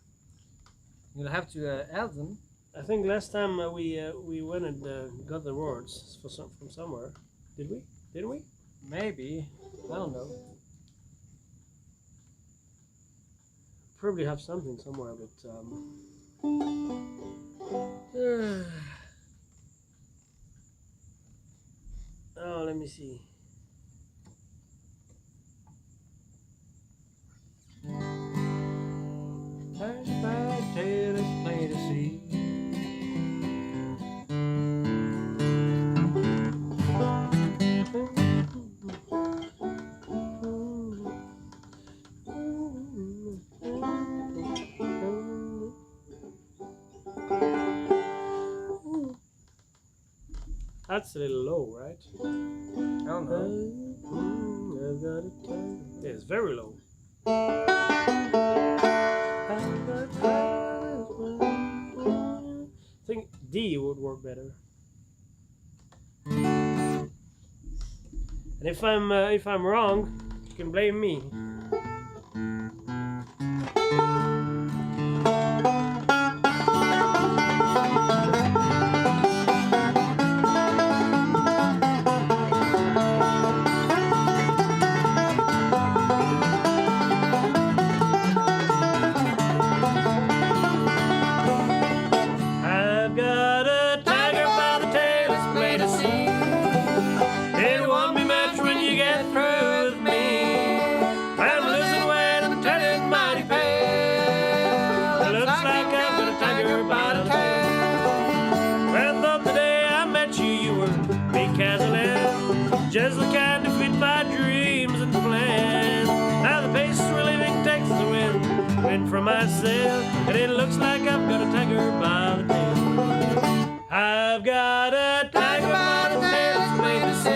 You'll have to add them. I think last time we went and got the words from somewhere. Did we? Didn't we? Maybe. I don't know. Probably have something somewhere, but oh, let me see. Tired by the tail, it's plain to see. That's a little low, right? I don't know. I've got a tiger. Yeah, it's very low. I think D would work better. And if I'm wrong, you can blame me. Just the kind to fit my dreams and plans. Now the pace we're living takes the wind from myself, and it looks like I've got a tiger by the tail. I've got a tiger by the tail, it's plain to see.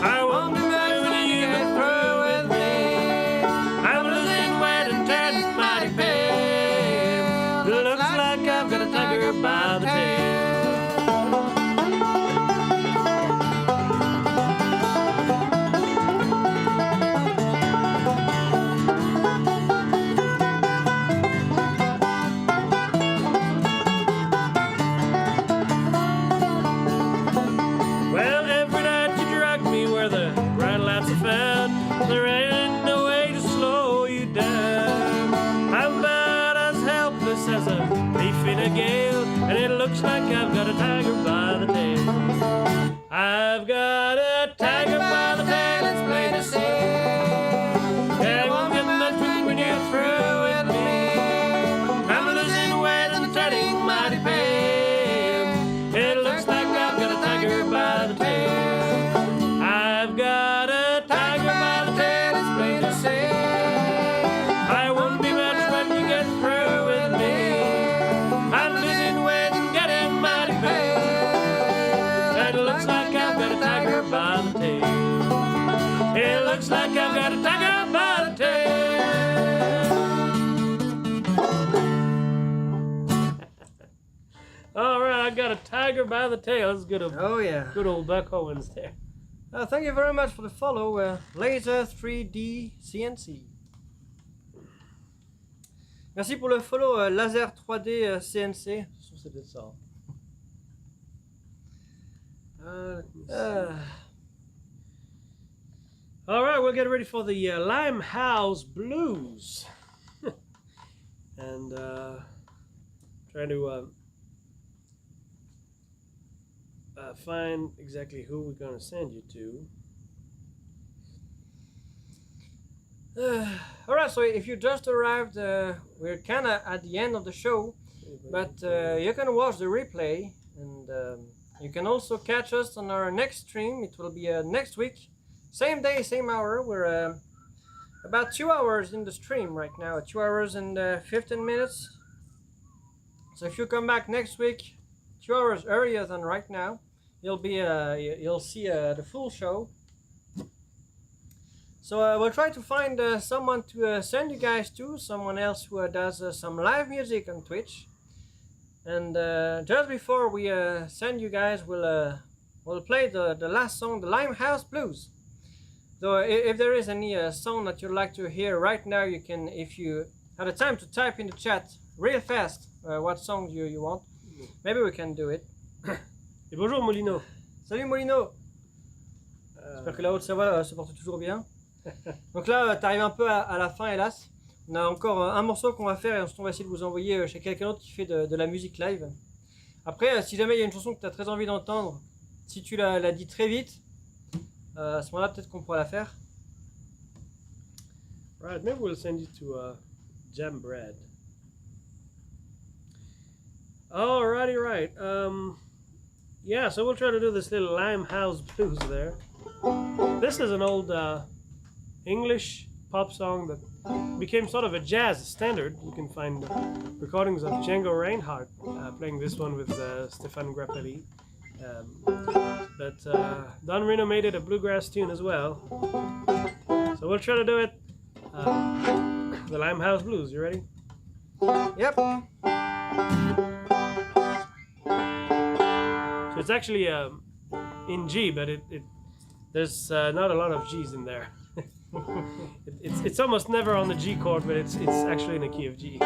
I won't be back when you get through with me. I'm losing weight and turning mighty pale. It looks like I've got a tiger by the tail. And it looks like I've got a tiger by the tail. I've got a tiger by the tail, it's plain to see. Yeah, I won't get much when you're through with me. I'm losing weight and turning mighty pale. It looks like I've got a tiger by the tail. I've got a tiger by the tail, it's plain to see. I won't be much when you get through with me. I'm losing weight and getting mighty pale. It looks like I've got a tiger by the tail. It looks like I've got a tiger by the tail. All right, I got a tiger by the tail. That's good. Oh yeah. Good old Buck Owens there. Thank you very much for the follow, Laser 3D CNC. Merci pour le follow, Laser 3D CNC. Je trouve que c'est peut-être ça. All right, we'll get ready for the Limehouse Blues. And trying to find exactly who we're going to send you to. Alright, so if you just arrived, we're kind of at the end of the show, but you can watch the replay, and you can also catch us on our next stream. It will be next week, same day, same hour. We're about 2 hours in the stream right now, 2 hours and 15 minutes. So if you come back next week, 2 hours earlier than right now, you'll see the full show. So we'll try to find someone to send you guys to, someone else who does some live music on Twitch. And just before we send you guys, we'll play the last song, the Limehouse Blues. So if there is any song that you'd like to hear right now, you can, if you have the time to type in the chat real fast what song you want, maybe we can do it. Et bonjour Molino. Salut Molino. J'espère que la Haute-Savoie se porte toujours bien. Donc là, t'arrives un peu à la fin, hélas. On a encore un morceau qu'on va faire et ensuite on va essayer de vous envoyer chez quelqu'un d'autre qui fait de la musique live. Après, si jamais il y a une chanson que tu as très envie d'entendre, si tu la dis très vite, à ce moment-là, peut-être qu'on pourra la faire. Right, maybe we'll send you to Jam Bread. Alrighty, right. Yeah, so we'll try to do this little Limehouse Blues there. This is an old English pop song that became sort of a jazz standard. You can find recordings of Django Reinhardt playing this one with Stefan Grappelli. But Don Reno made it a bluegrass tune as well. So we'll try to do it. The Limehouse Blues. You ready? Yep. So it's actually in G, but there's not a lot of G's in there. It's almost never on the G chord, but it's actually in the key of G.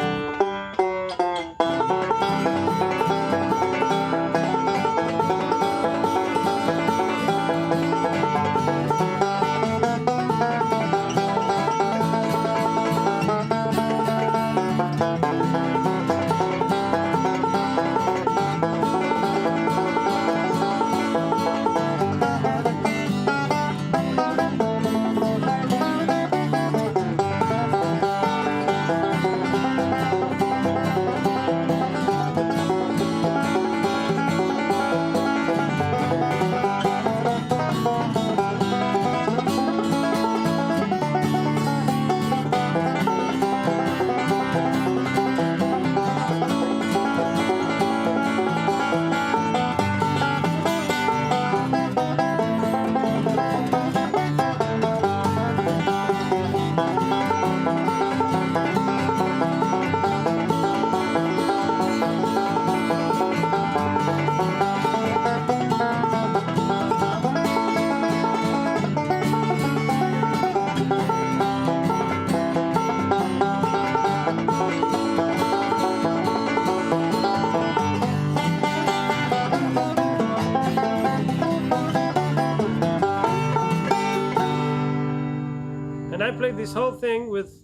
And I played this whole thing with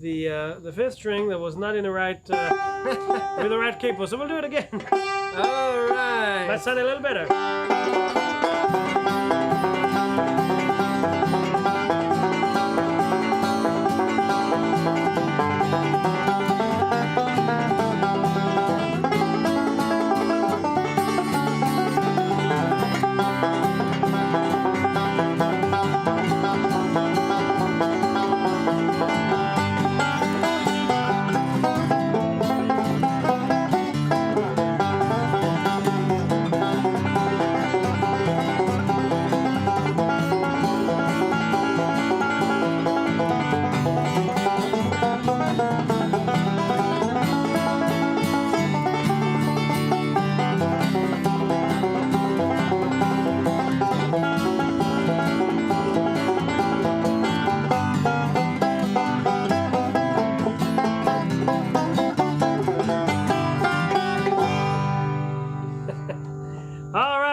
the fifth string that was not in the right with the right capo. So we'll do it again. All right. Might sound a little better.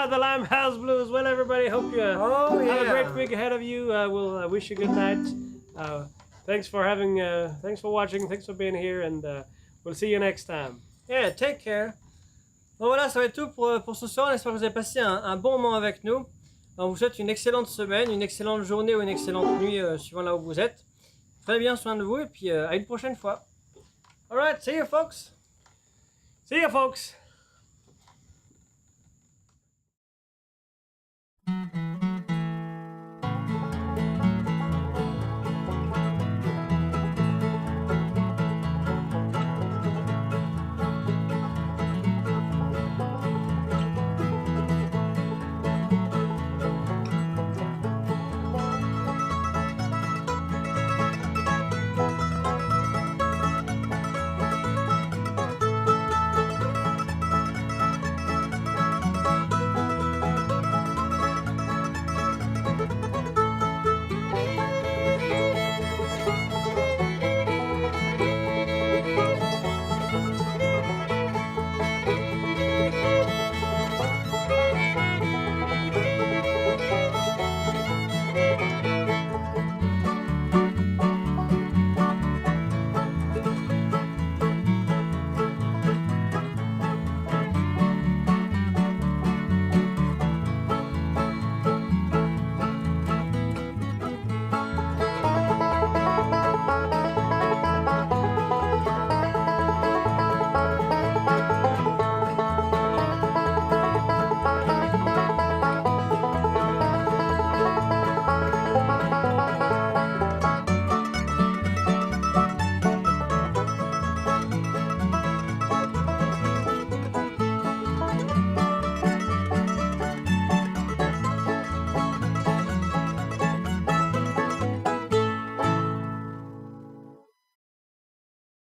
The Limehouse Blues. Well, everybody, hope you have a great week ahead of you. We'll wish you good night. Thanks for watching. Thanks for being here, and we'll see you next time. Yeah, take care. Bon voilà, ça va être tout pour ce soir. On espère que vous avez passé un bon moment avec nous. On vous souhaite une excellente semaine, une excellente journée ou une excellente nuit suivant là où vous êtes. Prenez bien soin de vous et puis à une prochaine fois. Alright, see you folks. See you folks.